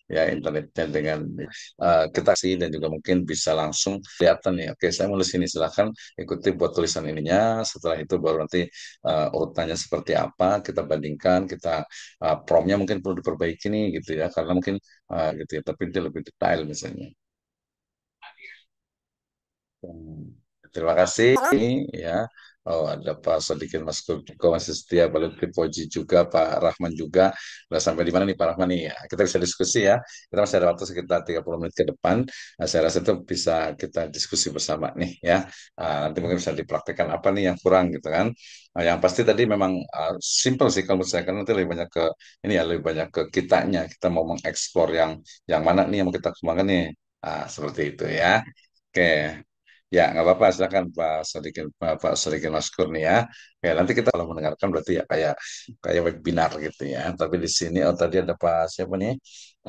Ya internetnya dengan kita sih dan juga mungkin bisa langsung kelihatan ya. Oke, saya mau sini silahkan ikuti buat tulisan ininya. Setelah itu baru nanti urutannya seperti apa kita bandingkan, kita promnya mungkin perlu diperbaiki nih gitu ya, karena mungkin gitu ya. Tapi dia lebih detail misalnya. Hmm. Terima kasih ya. Oh, ada Pak Sodikin Mas Kurko masih setia, Balut Kripoji juga, Pak Rahman juga. Udah sampai di mana nih Pak Rahman nih? Ya, kita bisa diskusi ya. Kita masih ada waktu sekitar 30 menit ke depan. Saya rasa itu bisa kita diskusi bersama nih ya. Nanti mungkin bisa dipraktekkan apa nih yang kurang gitu kan. Yang pasti tadi memang simple sih kalau menurut saya, karena nanti lebih banyak ke ini ya, lebih banyak ke kitanya. Kita mau mengeksplor yang mana nih yang mau kita kembangkan nih. Seperti itu ya. Oke. Ya, nggak apa-apa. Silakan Pak Sodikin Maskur nih ya. Ya, nanti kita kalau mendengarkan berarti ya kayak kayak webinar gitu ya. Tapi di sini, oh tadi ada Pak siapa nih?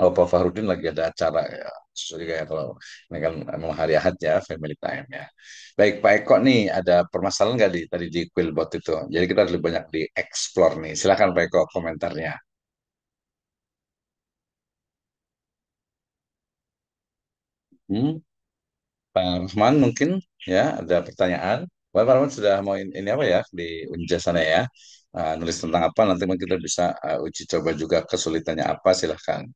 Oh, Pak Fahrudin lagi ada acara ya. Sorry ya kalau ini kan memang hari Ahad ya, family time ya. Baik, Pak Eko nih, ada permasalahan nggak tadi di Quillbot itu? Jadi kita lebih banyak di explore nih. Silakan Pak Eko komentarnya. Hmm? Pak Rahman mungkin ya ada pertanyaan. Pak Rahman sudah mau ini apa ya di Unja sana ya. Nulis tentang apa nanti mungkin kita bisa uji coba juga kesulitannya apa silahkan.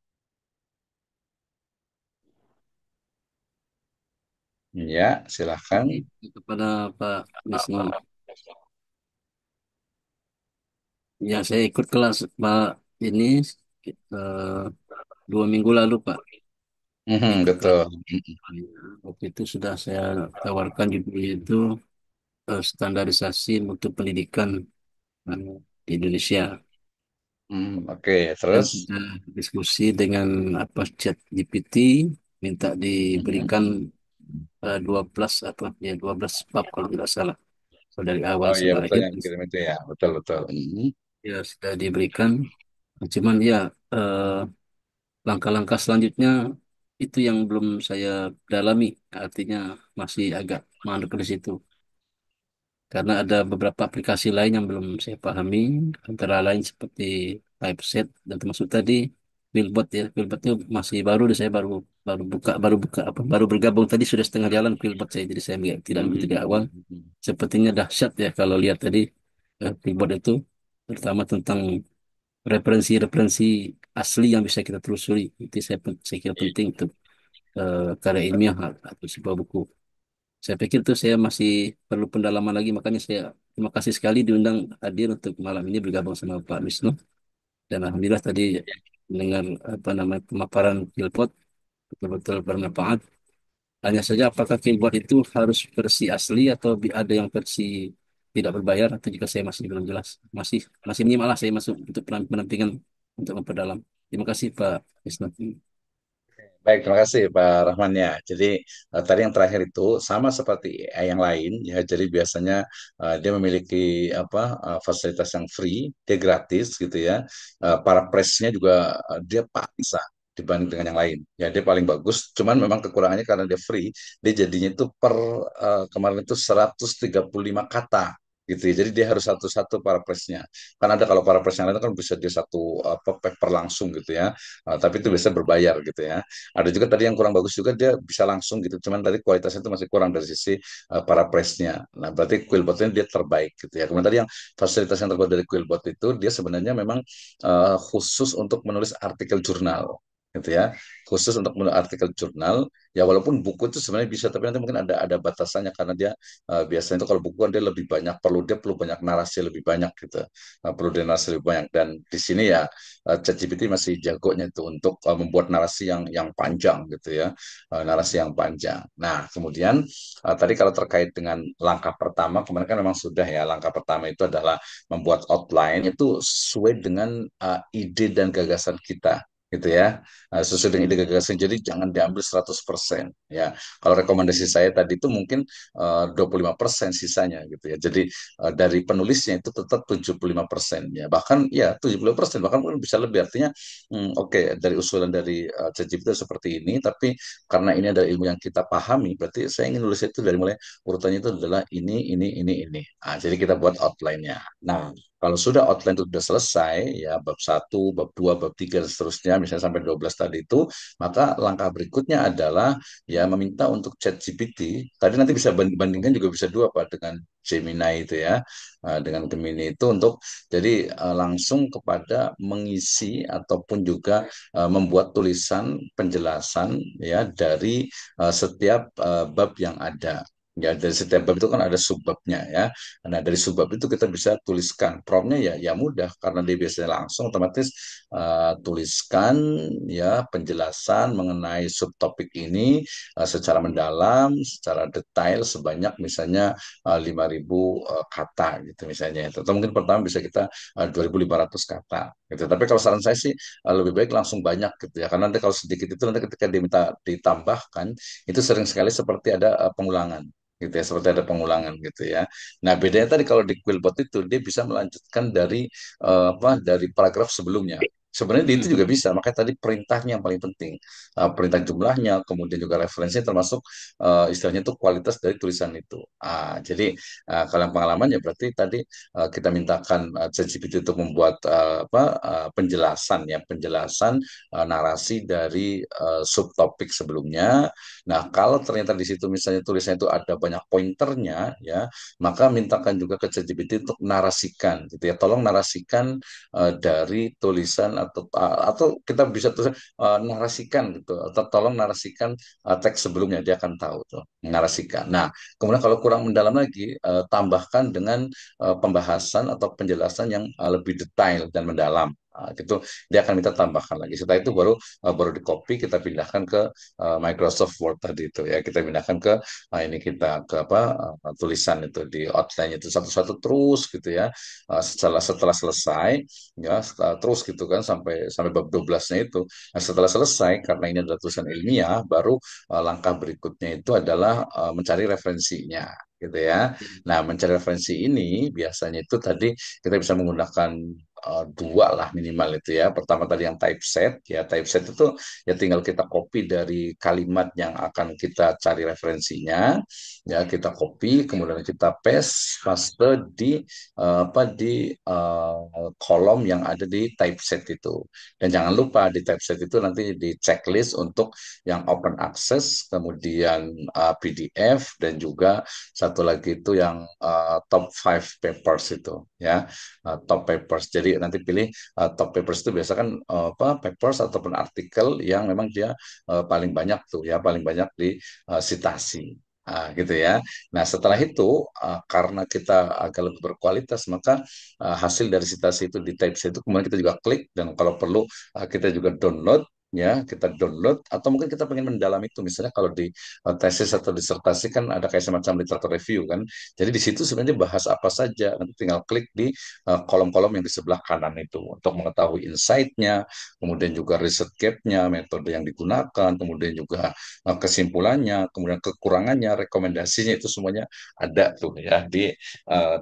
Ya, silahkan.
Ini kepada Pak Wisnu. Ya, saya ikut kelas Pak ini eh, 2 minggu lalu Pak.
Mhm,
Ikut kelas.
betul.
Ya, waktu itu sudah saya tawarkan judulnya itu standarisasi mutu pendidikan eh, di Indonesia.
Oke,
Dan
terus.
kita diskusi dengan apa chat GPT, minta
Mhm.
diberikan 12 apa ya 12 bab kalau tidak salah. So, dari awal
Oh iya
sampai
betul
akhir
yang kirim itu ya, betul betul. Mhm.
ya sudah diberikan. Cuman ya langkah-langkah selanjutnya itu yang belum saya dalami. Artinya masih agak mandek di situ. Karena ada beberapa aplikasi lain yang belum saya pahami, antara lain seperti Typeset dan termasuk tadi Quillbot ya. Quillbot itu masih baru, saya baru baru buka apa baru bergabung tadi sudah setengah jalan Quillbot saya, jadi saya tidak mengikuti dari awal.
Mhm.
Sepertinya dahsyat ya kalau lihat tadi Quillbot itu, terutama tentang referensi-referensi asli yang bisa kita telusuri. Itu saya kira penting untuk karya ilmiah atau sebuah buku. Saya pikir tuh saya masih perlu pendalaman lagi, makanya saya terima kasih sekali diundang hadir untuk malam ini bergabung sama Pak Wisnu. Dan alhamdulillah tadi mendengar apa namanya pemaparan Kilpot betul-betul bermanfaat. Hanya saja apakah Kilpot itu harus versi asli atau ada yang versi tidak berbayar atau jika saya masih belum jelas. Masih masih menyimak saya masuk untuk penampingan untuk memperdalam. Terima kasih Pak Wisnu.
Baik, terima kasih Pak Rahman ya. Jadi tadi yang terakhir itu sama seperti AI yang lain ya. Jadi biasanya dia memiliki fasilitas yang free, dia gratis gitu ya. Para press-nya juga dia paling sah dibanding dengan yang lain. Ya dia paling bagus. Cuman memang kekurangannya karena dia free, dia jadinya itu per kemarin itu 135 kata gitu ya. Jadi dia harus satu-satu para press-nya. Kan ada kalau para press yang lain kan bisa dia satu paper langsung gitu ya. Tapi itu biasa berbayar gitu ya. Ada juga tadi yang kurang bagus juga dia bisa langsung gitu, cuman tadi kualitasnya itu masih kurang dari sisi para press-nya. Nah, berarti Quillbot ini dia terbaik gitu ya. Kemudian tadi yang fasilitas yang terbaik dari Quillbot itu dia sebenarnya memang khusus untuk menulis artikel jurnal gitu ya, khusus untuk menulis artikel jurnal ya, walaupun buku itu sebenarnya bisa tapi nanti mungkin ada batasannya karena dia biasanya itu kalau buku kan dia lebih banyak, perlu banyak narasi lebih banyak gitu. Perlu dia narasi lebih banyak, dan di sini ya ChatGPT masih jagonya itu untuk membuat narasi yang panjang gitu ya, narasi yang panjang. Nah, kemudian tadi kalau terkait dengan langkah pertama, kemarin kan memang sudah ya, langkah pertama itu adalah membuat outline itu sesuai dengan ide dan gagasan kita gitu ya. Sesuai dengan ide gagasan, jadi jangan diambil 100% ya. Kalau rekomendasi saya tadi itu mungkin 25% sisanya gitu ya. Jadi dari penulisnya itu tetap 75% ya, bahkan ya 70%, bahkan mungkin bisa lebih. Artinya oke, dari usulan dari ChatGPT seperti ini, tapi karena ini adalah ilmu yang kita pahami, berarti saya ingin nulis itu dari mulai urutannya itu adalah ini. Jadi kita buat outline-nya. Nah, kalau sudah outline itu sudah selesai ya, bab satu, bab 2, bab 3 dan seterusnya, misalnya sampai 12 tadi itu, maka langkah berikutnya adalah ya meminta untuk ChatGPT. Tadi nanti bisa bandingkan juga bisa dua Pak dengan Gemini itu ya. Dengan Gemini itu untuk jadi langsung kepada mengisi ataupun juga membuat tulisan penjelasan ya dari setiap bab yang ada. Ya, dari setiap bab itu kan ada subbabnya ya. Nah, dari subbab itu kita bisa tuliskan. Promptnya ya mudah karena dia biasanya langsung otomatis tuliskan ya penjelasan mengenai subtopik ini secara mendalam, secara detail sebanyak misalnya 5.000 kata gitu misalnya. Atau mungkin pertama bisa kita 2.500 kata gitu. Tapi kalau saran saya sih lebih baik langsung banyak gitu ya. Karena nanti kalau sedikit itu nanti ketika diminta ditambahkan itu sering sekali seperti ada pengulangan gitu ya, seperti ada pengulangan gitu ya. Nah, bedanya tadi kalau di Quillbot itu dia bisa melanjutkan dari dari paragraf sebelumnya. Sebenarnya di itu juga bisa, makanya tadi perintahnya yang paling penting. Perintah jumlahnya, kemudian juga referensinya termasuk istilahnya itu kualitas dari tulisan itu. Jadi kalau yang pengalaman ya berarti tadi kita mintakan ChatGPT untuk membuat penjelasan ya, penjelasan narasi dari subtopik sebelumnya. Nah, kalau ternyata di situ misalnya tulisannya itu ada banyak pointernya ya, maka mintakan juga ke ChatGPT untuk narasikan gitu ya. Tolong narasikan dari tulisan atau kita bisa tulis narasikan gitu, atau tolong narasikan teks sebelumnya, dia akan tahu tuh narasikan. Nah, kemudian kalau kurang mendalam lagi tambahkan dengan pembahasan atau penjelasan yang lebih detail dan mendalam. Gitu dia akan minta tambahkan lagi. Setelah itu baru di copy, kita pindahkan ke Microsoft Word tadi itu ya, kita pindahkan ke ini kita ke tulisan itu di outline itu satu-satu terus gitu ya. Setelah selesai ya, terus gitu kan sampai sampai bab 12-nya itu. Nah, setelah selesai karena ini adalah tulisan ilmiah, baru langkah berikutnya itu adalah mencari referensinya gitu ya. Nah, mencari referensi ini biasanya itu tadi kita bisa menggunakan dua lah minimal itu ya. Pertama tadi yang typeset ya, typeset itu ya tinggal kita copy dari kalimat yang akan kita cari referensinya ya, kita copy kemudian kita paste di kolom yang ada di typeset itu. Dan jangan lupa di typeset itu nanti di checklist untuk yang open access, kemudian PDF, dan juga satu lagi itu yang top 5 papers itu ya. Top papers. Jadi nanti pilih top papers itu biasa kan papers ataupun artikel yang memang dia paling banyak tuh ya, paling banyak di citasi. Gitu ya. Nah, setelah itu karena kita agak lebih berkualitas, maka hasil dari citasi itu di type itu kemudian kita juga klik, dan kalau perlu kita juga download ya kita download, atau mungkin kita pengen mendalam itu, misalnya kalau di tesis atau disertasi kan ada kayak semacam literatur review kan, jadi di situ sebenarnya bahas apa saja, nanti tinggal klik di kolom-kolom yang di sebelah kanan itu untuk mengetahui insight-nya, kemudian juga research gap-nya, metode yang digunakan, kemudian juga kesimpulannya, kemudian kekurangannya, rekomendasinya, itu semuanya ada tuh ya di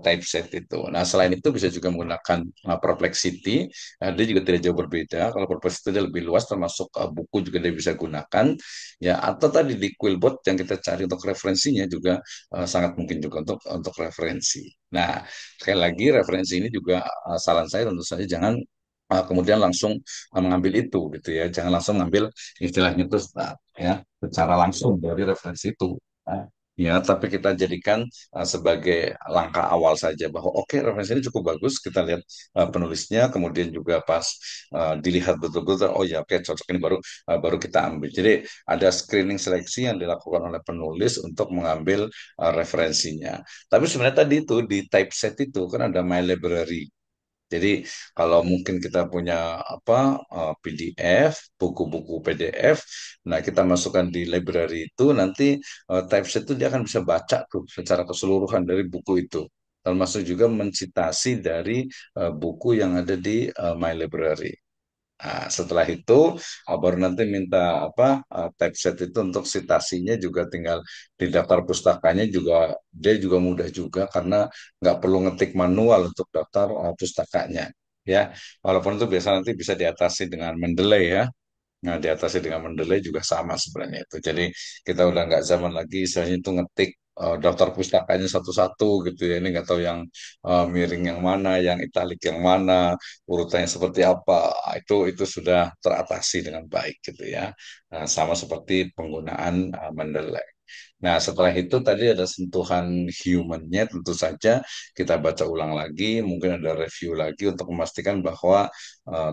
typeset itu. Nah, selain itu bisa juga menggunakan Perplexity. Dia juga tidak jauh berbeda. Kalau Perplexity dia lebih luas, termasuk buku juga dia bisa gunakan. Ya, atau tadi di Quillbot yang kita cari untuk referensinya juga sangat mungkin juga untuk referensi. Nah, sekali lagi referensi ini juga saran saya tentu saja jangan kemudian langsung mengambil itu gitu ya. Jangan langsung mengambil istilahnya itu ya secara langsung dari referensi itu. Nah, ya, tapi kita jadikan sebagai langkah awal saja bahwa oke, referensi ini cukup bagus, kita lihat penulisnya, kemudian juga pas dilihat betul-betul, oh ya oke, cocok, ini baru baru kita ambil. Jadi ada screening seleksi yang dilakukan oleh penulis untuk mengambil referensinya. Tapi sebenarnya tadi itu di typeset itu kan ada My Library. Jadi kalau mungkin kita punya apa PDF, buku-buku PDF, nah kita masukkan di library itu, nanti typeset itu dia akan bisa baca tuh secara keseluruhan dari buku itu. Termasuk juga mencitasi dari buku yang ada di My Library. Nah, setelah itu baru nanti minta apa typeset itu untuk citasinya juga tinggal di daftar pustakanya juga, dia juga mudah juga karena nggak perlu ngetik manual untuk daftar pustakanya ya, walaupun itu biasa nanti bisa diatasi dengan Mendeley ya. Nah, diatasi dengan Mendeley juga sama sebenarnya itu. Jadi kita udah nggak zaman lagi istilahnya itu ngetik daftar pustakanya satu-satu gitu ya. Ini nggak tahu yang miring yang mana, yang italik yang mana, urutannya seperti apa. Itu sudah teratasi dengan baik gitu ya. Nah, sama seperti penggunaan Mendeley. Nah, setelah itu tadi ada sentuhan humannya, tentu saja kita baca ulang lagi, mungkin ada review lagi untuk memastikan bahwa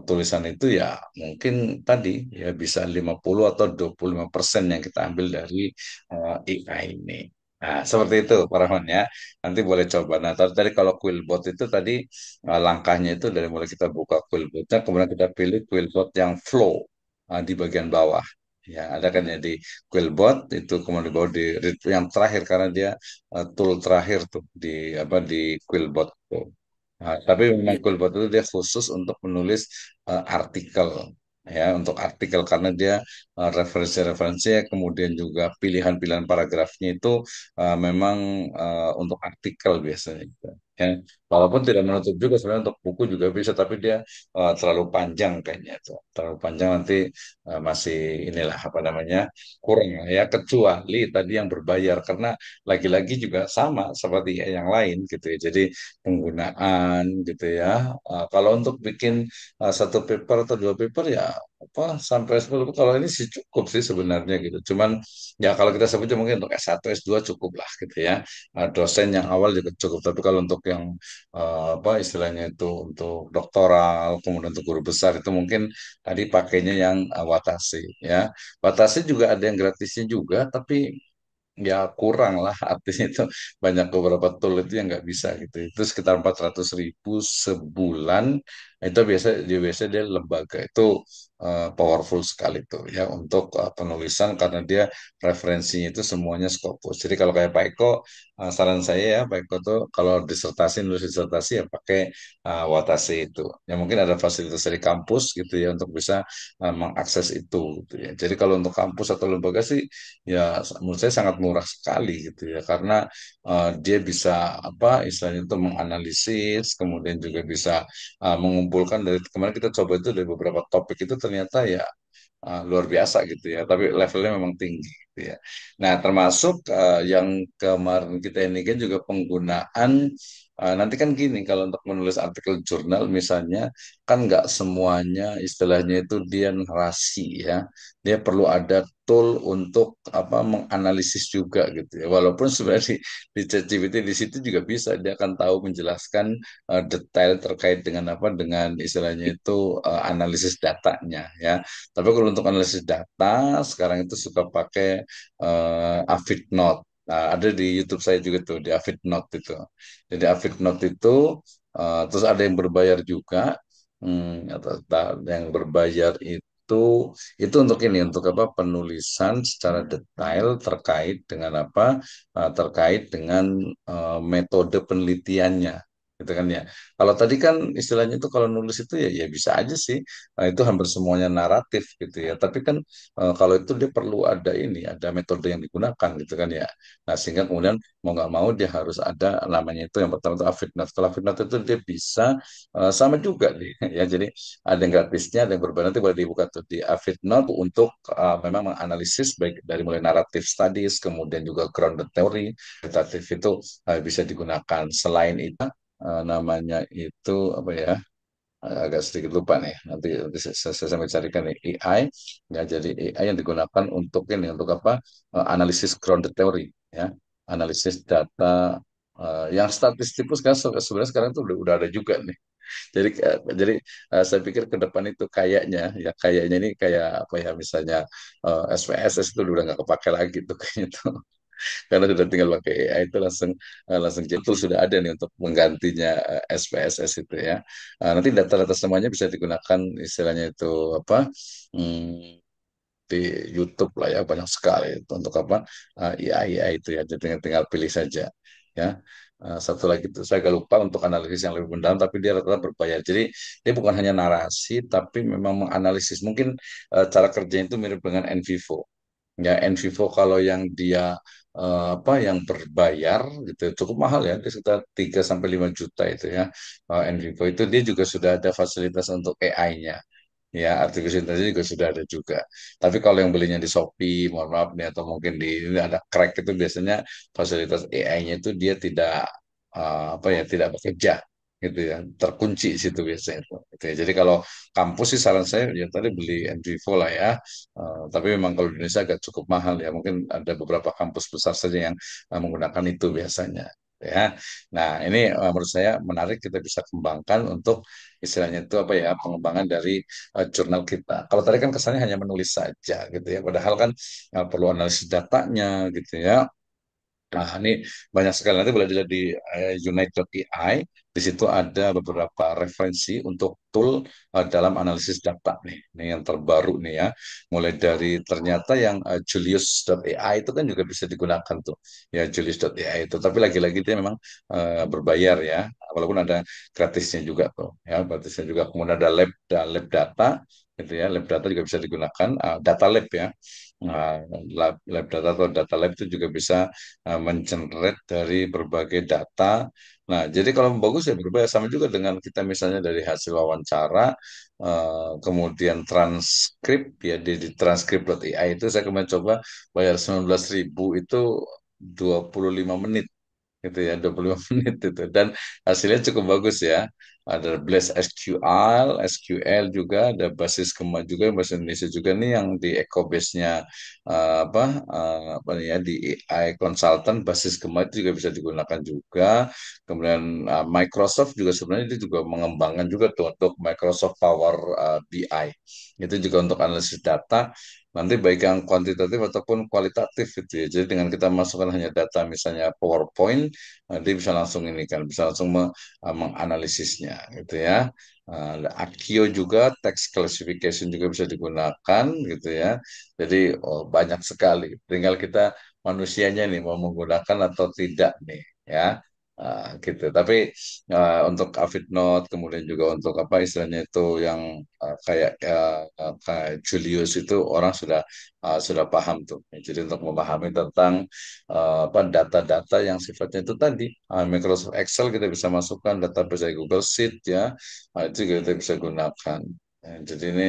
tulisan itu ya mungkin tadi ya bisa 50 atau 25% yang kita ambil dari AI ini. Nah, seperti itu Pak Rahman ya. Nanti boleh coba. Nah, tadi kalau Quillbot itu tadi langkahnya itu dari mulai kita buka Quillbotnya, kemudian kita pilih Quillbot yang flow di bagian bawah. Ya, ada kan ya di Quillbot itu, kemudian di bawah di yang terakhir karena dia tool terakhir tuh di apa di Quillbot tuh. Nah, tapi memang
Ya,
Quillbot itu dia khusus untuk menulis artikel ya, untuk artikel karena dia referensi-referensi, kemudian juga pilihan-pilihan paragrafnya itu memang untuk artikel biasanya gitu. Ya, walaupun tidak menutup juga sebenarnya untuk buku juga bisa, tapi dia terlalu panjang kayaknya itu. Terlalu panjang nanti masih inilah apa namanya kurang ya, kecuali tadi yang berbayar karena lagi-lagi juga sama seperti yang lain gitu ya. Jadi penggunaan gitu ya. Kalau untuk bikin satu paper atau dua paper ya apa sampai 10, kalau ini sih cukup sih sebenarnya gitu. Cuman ya kalau kita sebutnya mungkin untuk S1, S2 cukup lah gitu ya. Dosen yang awal juga cukup. Tapi kalau untuk yang apa istilahnya itu untuk doktoral, kemudian untuk guru besar itu mungkin tadi pakainya yang Watasi ya. Watasi juga ada yang gratisnya juga, tapi ya kurang lah, artinya itu banyak beberapa tool itu yang nggak bisa gitu, itu sekitar 400.000 sebulan. Itu dia lembaga itu powerful sekali tuh ya untuk penulisan karena dia referensinya itu semuanya Scopus. Jadi kalau kayak Pak Eko, saran saya ya Pak Eko tuh kalau disertasi, nulis disertasi ya pakai Watasi itu ya, mungkin ada fasilitas dari kampus gitu ya untuk bisa mengakses itu gitu ya. Jadi kalau untuk kampus atau lembaga sih ya menurut saya sangat murah sekali gitu ya, karena dia bisa apa istilahnya itu menganalisis, kemudian juga bisa mengumpulkan dari kemarin kita coba itu dari beberapa topik itu ternyata ya luar biasa gitu ya, tapi levelnya memang tinggi gitu ya. Nah, termasuk yang kemarin kita ini kan juga penggunaan nanti kan gini, kalau untuk menulis artikel jurnal misalnya kan nggak semuanya istilahnya itu dia narasi ya, dia perlu ada tool untuk apa menganalisis juga gitu ya. Walaupun sebenarnya di ChatGPT di situ juga bisa dia akan tahu menjelaskan detail terkait dengan apa dengan istilahnya itu analisis datanya ya. Tapi kalau untuk analisis data sekarang itu suka pakai Avid Note. Nah, ada di YouTube saya juga tuh di Avid Note itu. Jadi Avid Note itu terus ada yang berbayar juga. Atau yang berbayar itu itu untuk ini, untuk apa, penulisan secara detail terkait dengan apa, terkait dengan metode penelitiannya, gitu kan ya. Kalau tadi kan istilahnya itu kalau nulis itu ya ya bisa aja sih. Itu hampir semuanya naratif gitu ya. Tapi kan kalau itu dia perlu ada ini, ada metode yang digunakan gitu kan ya. Nah, sehingga kemudian mau nggak mau dia harus ada namanya itu, yang pertama itu Avidnot. Kalau Avidnot itu dia bisa sama juga nih ya. Jadi ada yang gratisnya, ada yang berbayar, nanti boleh dibuka tuh di Avidnot untuk memang menganalisis baik dari mulai naratif studies, kemudian juga grounded theory, kualitatif itu bisa digunakan. Selain itu namanya itu apa ya? Agak sedikit lupa nih. Nanti saya sambil carikan nih AI. Ya, jadi AI yang digunakan untuk ini, untuk apa? Analisis grounded theory ya. Analisis data yang statistik pun sekarang sebenarnya sekarang itu udah ada juga nih. Jadi saya pikir ke depan itu kayaknya ya, kayaknya ini kayak apa ya, misalnya SPSS itu udah nggak kepake lagi tuh kayaknya tuh. Karena sudah tinggal pakai AI itu langsung langsung jadi tool sudah ada nih untuk menggantinya SPSS itu ya. Nanti data-data semuanya bisa digunakan istilahnya itu apa? hmm, di YouTube lah ya, banyak sekali itu untuk apa, AI itu ya, jadi tinggal pilih saja ya. Satu lagi itu saya agak lupa, untuk analisis yang lebih mendalam tapi dia rata-rata berbayar, jadi dia bukan hanya narasi tapi memang menganalisis, mungkin cara kerjanya itu mirip dengan NVivo ya. NVivo kalau yang dia apa, yang berbayar gitu cukup mahal ya, dia sekitar 3 sampai 5 juta itu ya. NVivo itu dia juga sudah ada fasilitas untuk AI-nya. Ya, artificial intelligence juga sudah ada juga. Tapi kalau yang belinya di Shopee, mohon maaf nih, atau mungkin di ini ada crack itu, biasanya fasilitas AI-nya itu dia tidak apa ya, tidak bekerja gitu ya, terkunci di situ biasanya itu. Gitu ya. Jadi kalau kampus sih saran saya ya tadi beli NVivo lah ya. Tapi memang kalau di Indonesia agak cukup mahal ya. Mungkin ada beberapa kampus besar saja yang menggunakan itu biasanya. Ya, nah ini menurut saya menarik, kita bisa kembangkan untuk istilahnya itu apa ya, pengembangan dari jurnal kita. Kalau tadi kan kesannya hanya menulis saja gitu ya, padahal kan perlu analisis datanya gitu ya. Nah, ini banyak sekali. Nanti boleh dilihat di unite.ai. Di situ ada beberapa referensi untuk tool dalam analisis data nih. Ini yang terbaru nih ya. Mulai dari ternyata yang Julius.ai itu kan juga bisa digunakan tuh. Ya, Julius.ai itu. Tapi lagi-lagi dia memang berbayar ya. Walaupun ada gratisnya juga tuh. Ya, gratisnya juga. Kemudian ada lab data gitu ya. Lab data juga bisa digunakan. Data lab ya. Nah, lab data atau data lab itu juga bisa mengenerate dari berbagai data. Nah, jadi kalau bagus ya berbeda, sama juga dengan kita misalnya dari hasil wawancara, kemudian transkrip ya, di transkrip.ai itu saya kemarin coba bayar 19.000 itu 25 menit gitu ya, 25 menit itu, dan hasilnya cukup bagus ya. Ada Blast SQL juga, ada basis Gema juga, bahasa Indonesia juga nih, yang di Ecobase-nya apa nih ya, di AI Consultant, basis Gema itu juga bisa digunakan juga. Kemudian Microsoft juga sebenarnya itu juga mengembangkan juga tuh untuk Microsoft Power BI, itu juga untuk analisis data, nanti baik yang kuantitatif ataupun kualitatif gitu ya. Jadi dengan kita masukkan hanya data misalnya PowerPoint, dia bisa langsung ini kan, bisa langsung menganalisisnya gitu ya. Ada Akio juga, text classification juga bisa digunakan gitu ya. Jadi banyak sekali. Tinggal kita manusianya nih mau menggunakan atau tidak nih ya. Gitu. Tapi untuk Avid Note, kemudian juga untuk apa istilahnya itu yang kayak Julius itu, orang sudah paham tuh. Jadi untuk memahami tentang apa data-data yang sifatnya itu tadi, Microsoft Excel kita bisa masukkan, database dari Google Sheet ya. Itu juga kita bisa gunakan. Jadi ini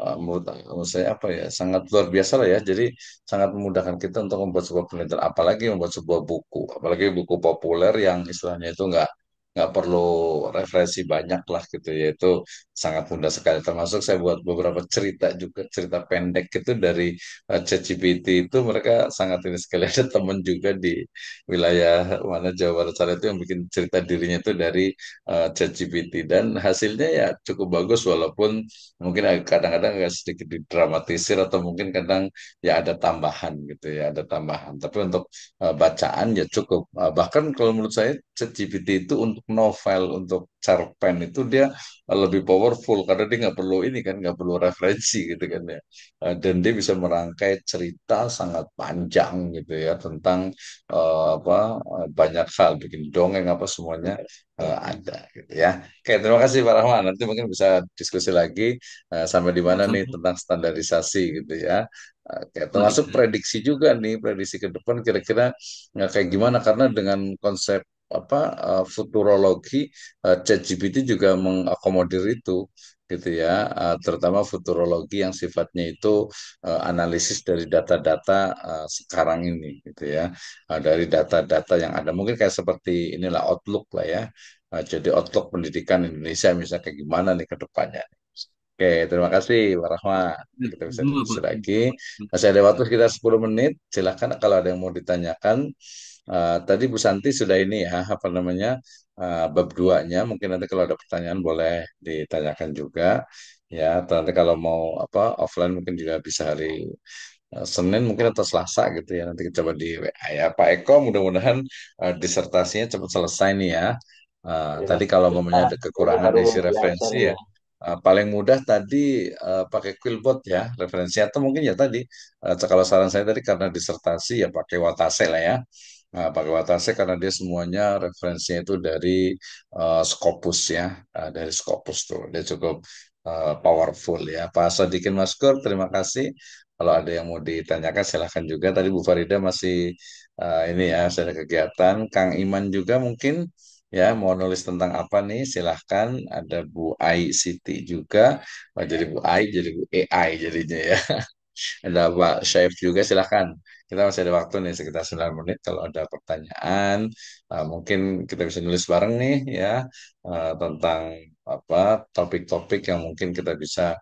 menurut saya apa ya, sangat luar biasa lah ya. Jadi sangat memudahkan kita untuk membuat sebuah penelitian, apalagi membuat sebuah buku, apalagi buku populer yang istilahnya itu nggak perlu referensi banyak lah gitu ya. Itu sangat mudah sekali. Termasuk saya buat beberapa cerita juga, cerita pendek itu dari ChatGPT itu, mereka sangat ini sekali. Ada temen juga di wilayah mana Jawa Barat sana itu yang bikin cerita dirinya itu dari ChatGPT, dan hasilnya ya cukup bagus, walaupun mungkin kadang-kadang agak sedikit didramatisir, atau mungkin kadang ya ada tambahan gitu ya, ada tambahan. Tapi untuk bacaan ya cukup. Bahkan kalau menurut saya ChatGPT itu untuk untuk novel, untuk cerpen itu dia lebih powerful karena dia nggak perlu ini kan, nggak perlu referensi gitu kan ya. Dan dia bisa merangkai cerita sangat panjang gitu ya tentang apa banyak hal, bikin dongeng apa semuanya ada gitu ya. Oke, terima kasih Pak Rahman. Nanti mungkin bisa diskusi lagi sampai di mana nih
Sama-sama.
tentang standarisasi gitu ya. Oke, termasuk
Baik.
prediksi juga nih, prediksi ke depan kira-kira kayak gimana karena dengan konsep apa futurologi ChatGPT juga mengakomodir itu gitu ya. Terutama futurologi yang sifatnya itu analisis dari data-data sekarang ini gitu ya. Dari data-data yang ada mungkin kayak seperti inilah Outlook lah ya. Jadi Outlook pendidikan Indonesia misalnya kayak gimana nih ke depannya. Oke, terima kasih Pak Rahmat.
Ya,
Kita bisa
dua,
diskusi
Pak.
lagi. Masih ada waktu sekitar 10 menit. Silakan kalau ada yang mau ditanyakan. Tadi Bu Santi sudah ini ya, apa namanya, bab duanya. Mungkin nanti kalau ada pertanyaan boleh ditanyakan juga. Ya, atau nanti kalau mau apa offline mungkin juga bisa hari Senin mungkin atau Selasa gitu ya. Nanti kita coba di WA ya. Pak Eko, mudah-mudahan disertasinya cepat selesai nih ya.
Terima
Tadi kalau
kasih
mau
Pak.
ada
Ini
kekurangan
baru
isi
belajar
referensi ya,
nih.
paling mudah tadi pakai Quillbot ya referensi atau mungkin ya tadi kalau saran saya tadi karena disertasi ya pakai Watase lah ya. Pakai Watase karena dia semuanya referensinya itu dari Scopus ya, dari Scopus tuh dia cukup powerful ya. Pak Sadikin Maskur, terima kasih. Kalau ada yang mau ditanyakan silahkan juga. Tadi Bu Farida masih ini ya, saya ada kegiatan. Kang Iman juga mungkin ya mau nulis tentang apa nih silahkan. Ada Bu Ai Siti juga. Jadi Bu Ai jadi Bu AI jadinya ya. Ada Pak Syaf juga silahkan. Kita masih ada waktu nih sekitar 9 menit. Kalau ada pertanyaan, mungkin kita bisa nulis bareng nih ya tentang apa topik-topik yang mungkin kita bisa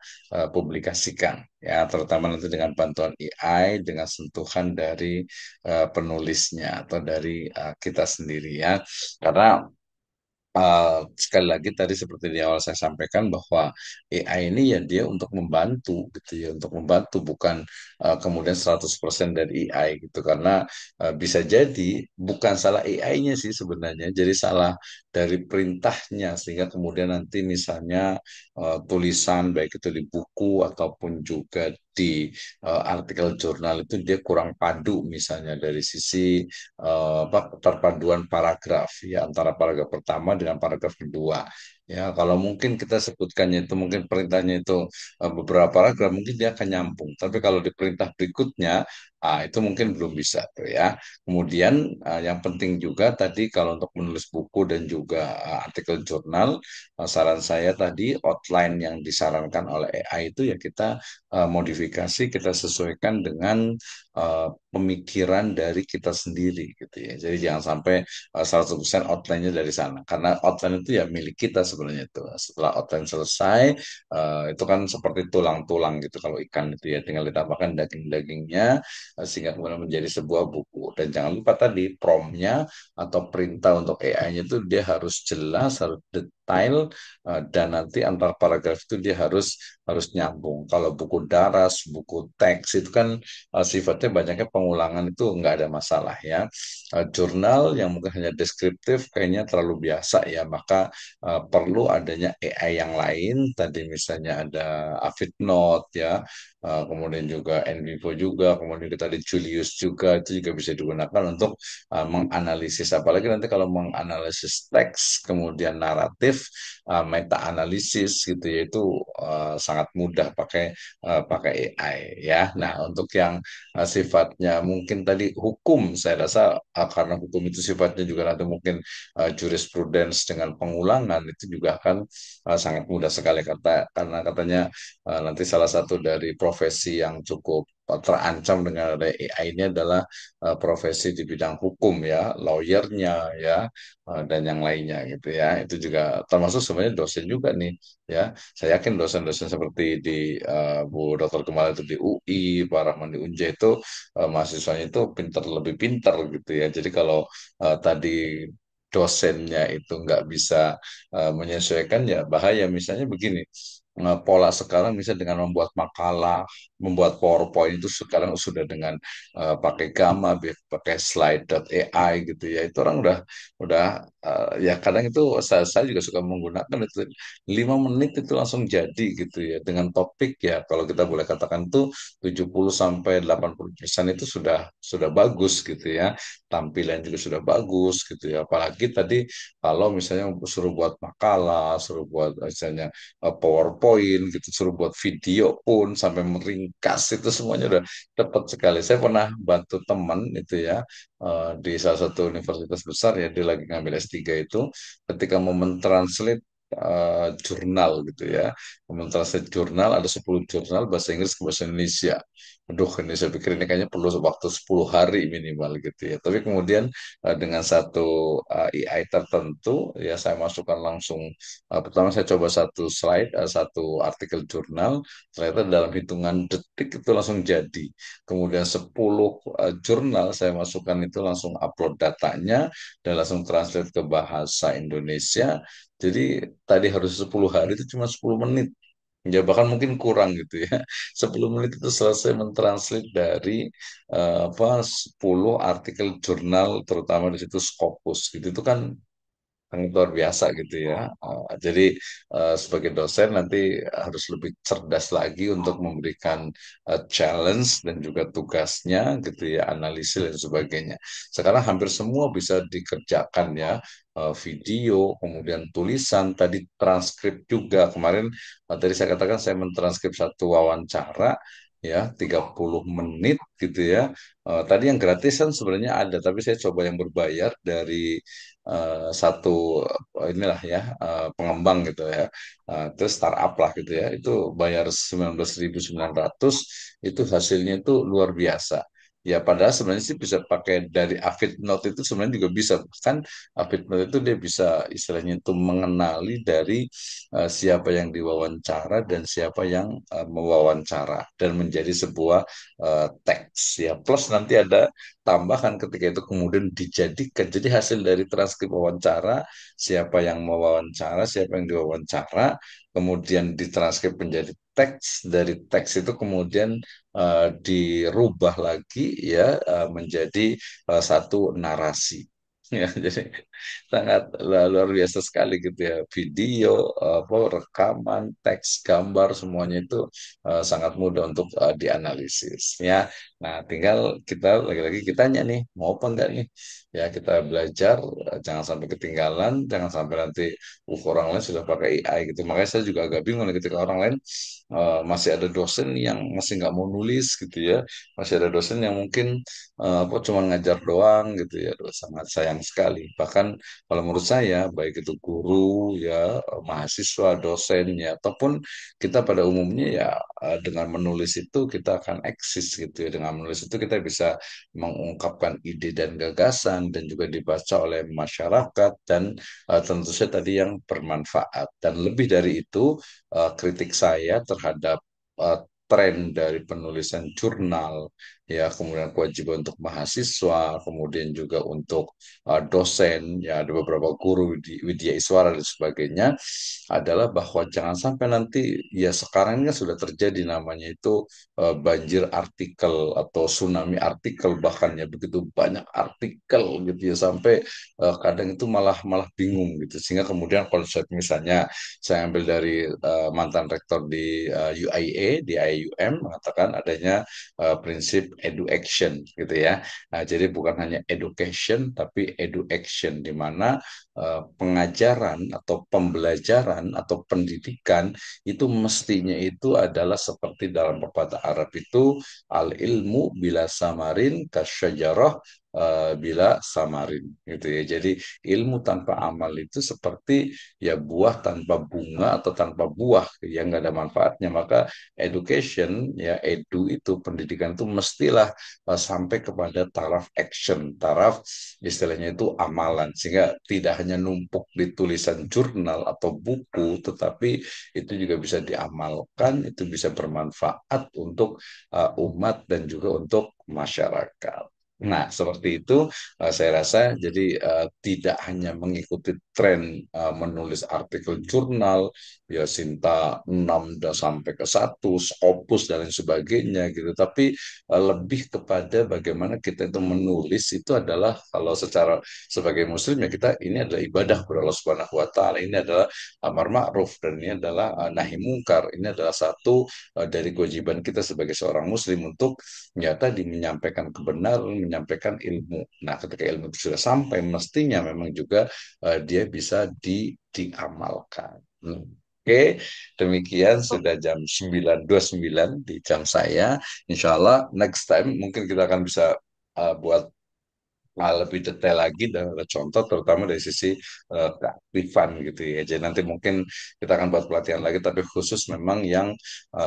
publikasikan ya, terutama nanti dengan bantuan AI dengan sentuhan dari penulisnya atau dari kita sendiri ya. Karena sekali lagi tadi seperti di awal saya sampaikan bahwa AI ini ya dia untuk membantu gitu ya, untuk membantu bukan kemudian 100% dari AI gitu karena bisa jadi bukan salah AI-nya sih sebenarnya, jadi salah dari perintahnya sehingga kemudian nanti misalnya tulisan baik itu di buku ataupun juga di artikel jurnal itu dia kurang padu misalnya dari sisi apa perpaduan paragraf ya antara paragraf pertama dengan paragraf kedua. Ya, kalau mungkin kita sebutkannya itu mungkin perintahnya itu beberapa paragraf mungkin dia akan nyambung. Tapi kalau di perintah berikutnya itu mungkin belum bisa tuh ya. Kemudian yang penting juga tadi kalau untuk menulis buku dan juga artikel jurnal, saran saya tadi outline yang disarankan oleh AI itu ya kita modifikasi, kita sesuaikan dengan pemikiran dari kita sendiri gitu ya. Jadi jangan sampai 100% outline-nya dari sana. Karena outline itu ya milik kita sebenarnya itu. Setelah outline selesai, itu kan seperti tulang-tulang gitu kalau ikan itu ya. Tinggal ditambahkan daging-dagingnya sehingga kemudian menjadi sebuah buku. Dan jangan lupa tadi prompt-nya atau perintah untuk AI-nya itu dia harus jelas, harus detail, dan nanti antar paragraf itu dia harus harus nyambung. Kalau buku daras, buku teks itu kan sifatnya banyaknya pengulangan itu nggak ada masalah ya. Jurnal yang mungkin hanya deskriptif kayaknya terlalu biasa ya, maka perlu adanya AI yang lain. Tadi misalnya ada Avidnote ya, kemudian juga NVivo juga, kemudian kita ada Julius juga, itu juga bisa digunakan untuk menganalisis. Apalagi nanti kalau menganalisis teks, kemudian naratif, meta analisis gitu ya, itu sangat mudah pakai pakai AI ya. Nah, untuk yang sifatnya mungkin tadi hukum, saya rasa karena hukum itu sifatnya juga nanti mungkin jurisprudence dengan pengulangan itu juga akan sangat mudah sekali karena katanya nanti salah satu dari profesi yang cukup terancam dengan ada AI ini adalah profesi di bidang hukum ya, lawyernya ya, dan yang lainnya gitu ya. Itu juga termasuk sebenarnya dosen juga nih ya. Saya yakin dosen-dosen seperti di Bu Dr. Kemal itu di UI, Pak Rahman di Unja itu mahasiswanya itu pinter lebih pinter gitu ya. Jadi kalau tadi dosennya itu nggak bisa menyesuaikan ya bahaya. Misalnya begini, pola sekarang misalnya dengan membuat makalah, membuat PowerPoint itu sekarang sudah dengan pakai Gamma, pakai slide.ai gitu ya. Itu orang udah ya kadang itu saya juga suka menggunakan itu 5 menit itu langsung jadi gitu ya dengan topik ya kalau kita boleh katakan tuh 70 sampai 80% itu sudah bagus gitu ya. Tampilan juga sudah bagus gitu ya. Apalagi tadi kalau misalnya suruh buat makalah, suruh buat misalnya PowerPoint gitu, suruh buat video pun sampai meringkas itu semuanya udah cepat sekali. Saya pernah bantu teman itu ya di salah satu universitas besar ya, dia lagi ngambil S3 itu, ketika mau mentranslate jurnal gitu ya, mentranslate jurnal ada 10 jurnal bahasa Inggris ke bahasa Indonesia. Aduh, ini saya pikir ini kayaknya perlu waktu 10 hari minimal gitu ya. Tapi kemudian dengan satu AI tertentu ya saya masukkan langsung. Pertama saya coba satu slide, satu artikel jurnal, ternyata dalam hitungan detik itu langsung jadi. Kemudian 10 jurnal saya masukkan itu langsung upload datanya dan langsung translate ke bahasa Indonesia. Jadi tadi harus 10 hari itu cuma 10 menit. Ya bahkan mungkin kurang gitu ya. 10 menit itu selesai mentranslate dari apa 10 artikel jurnal terutama di situ Scopus gitu. Itu kan sangat luar biasa gitu ya. Jadi sebagai dosen nanti harus lebih cerdas lagi untuk memberikan challenge dan juga tugasnya gitu ya, analisis dan sebagainya. Sekarang hampir semua bisa dikerjakan ya. Video, kemudian tulisan, tadi transkrip juga. Kemarin tadi saya katakan saya mentranskrip satu wawancara ya 30 menit gitu ya. Tadi yang gratis kan sebenarnya ada, tapi saya coba yang berbayar dari satu inilah ya pengembang gitu ya. Terus startup lah gitu ya itu bayar 19.900 itu hasilnya itu luar biasa. Ya padahal sebenarnya sih bisa pakai dari Avidnote itu sebenarnya juga bisa kan Avidnote itu dia bisa istilahnya itu mengenali dari siapa yang diwawancara dan siapa yang mewawancara dan menjadi sebuah teks ya plus nanti ada tambahkan ketika itu kemudian dijadikan jadi hasil dari transkrip wawancara siapa yang mewawancara siapa yang diwawancara kemudian ditranskrip menjadi teks dari teks itu kemudian dirubah lagi ya menjadi satu narasi ya jadi sangat luar biasa sekali gitu ya video apa rekaman teks gambar semuanya itu sangat mudah untuk dianalisis ya. Nah, tinggal kita lagi-lagi kitanya nih, mau apa enggak nih? Ya, kita belajar, jangan sampai ketinggalan, jangan sampai nanti orang lain sudah pakai AI gitu. Makanya saya juga agak bingung nih ketika orang lain masih ada dosen yang masih nggak mau nulis gitu ya. Masih ada dosen yang mungkin apa cuma ngajar doang gitu ya. Aduh, sangat sayang sekali. Bahkan kalau menurut saya, baik itu guru ya, mahasiswa, dosen ya, ataupun kita pada umumnya ya dengan menulis itu kita akan eksis gitu ya. Dengan menulis itu kita bisa mengungkapkan ide dan gagasan dan juga dibaca oleh masyarakat dan tentu saja tadi yang bermanfaat. Dan lebih dari itu kritik saya terhadap tren dari penulisan jurnal ya kemudian kewajiban untuk mahasiswa kemudian juga untuk dosen ya ada beberapa guru Widya Iswara dan sebagainya adalah bahwa jangan sampai nanti ya sekarang ini kan sudah terjadi namanya itu banjir artikel atau tsunami artikel bahkan ya begitu banyak artikel gitu ya sampai kadang itu malah malah bingung gitu sehingga kemudian konsep misalnya saya ambil dari mantan rektor di UIA di IUM mengatakan adanya prinsip edu action gitu ya. Nah, jadi bukan hanya education tapi edu action di mana pengajaran atau pembelajaran atau pendidikan itu mestinya itu adalah seperti dalam pepatah Arab itu al ilmu bila samarin kasyajarah bila samarin gitu ya. Jadi ilmu tanpa amal itu seperti ya buah tanpa bunga atau tanpa buah yang nggak ada manfaatnya. Maka education ya edu itu pendidikan itu mestilah sampai kepada taraf action, taraf istilahnya itu amalan sehingga tidak hanya numpuk di tulisan jurnal atau buku tetapi itu juga bisa diamalkan itu bisa bermanfaat untuk umat dan juga untuk masyarakat. Nah, seperti itu saya rasa jadi tidak hanya mengikuti tren menulis artikel jurnal, ya Sinta 6 dan sampai ke 1, Scopus dan lain sebagainya gitu. Tapi lebih kepada bagaimana kita itu menulis itu adalah kalau secara sebagai muslim ya kita ini adalah ibadah kepada Allah Subhanahu wa taala. Ini adalah amar ma'ruf dan ini adalah nahi mungkar. Ini adalah satu dari kewajiban kita sebagai seorang muslim untuk ya tadi menyampaikan kebenaran, menyampaikan ilmu. Nah, ketika ilmu itu sudah sampai, mestinya memang juga dia bisa diamalkan. Oke, demikian sudah jam 9.29 di jam saya. Insya Allah next time mungkin kita akan bisa buat lebih detail lagi dan ada contoh terutama dari sisi keaktifan gitu ya. Jadi nanti mungkin kita akan buat pelatihan lagi tapi khusus memang yang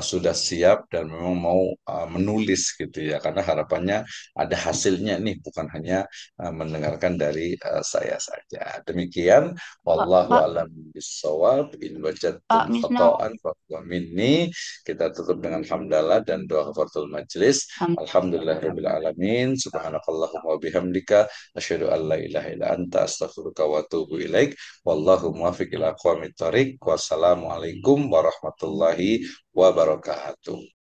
sudah siap dan memang mau menulis gitu ya karena harapannya ada hasilnya nih bukan hanya mendengarkan dari saya saja. Demikian wallahu
Pak,
a'lam bishawab in
Pak
wajadtum
Misna,
khata'an fa huwa minni. Kita tutup dengan hamdalah dan doa kafaratul majlis. Alhamdulillahirabbil alamin. Subhanakallahumma wa bihamdika asyhadu an la ilaha illa anta astaghfiruka wa atubu ilaik. Wallahu muwaffiq ila aqwamit thoriq. Wassalamualaikum warahmatullahi wabarakatuh.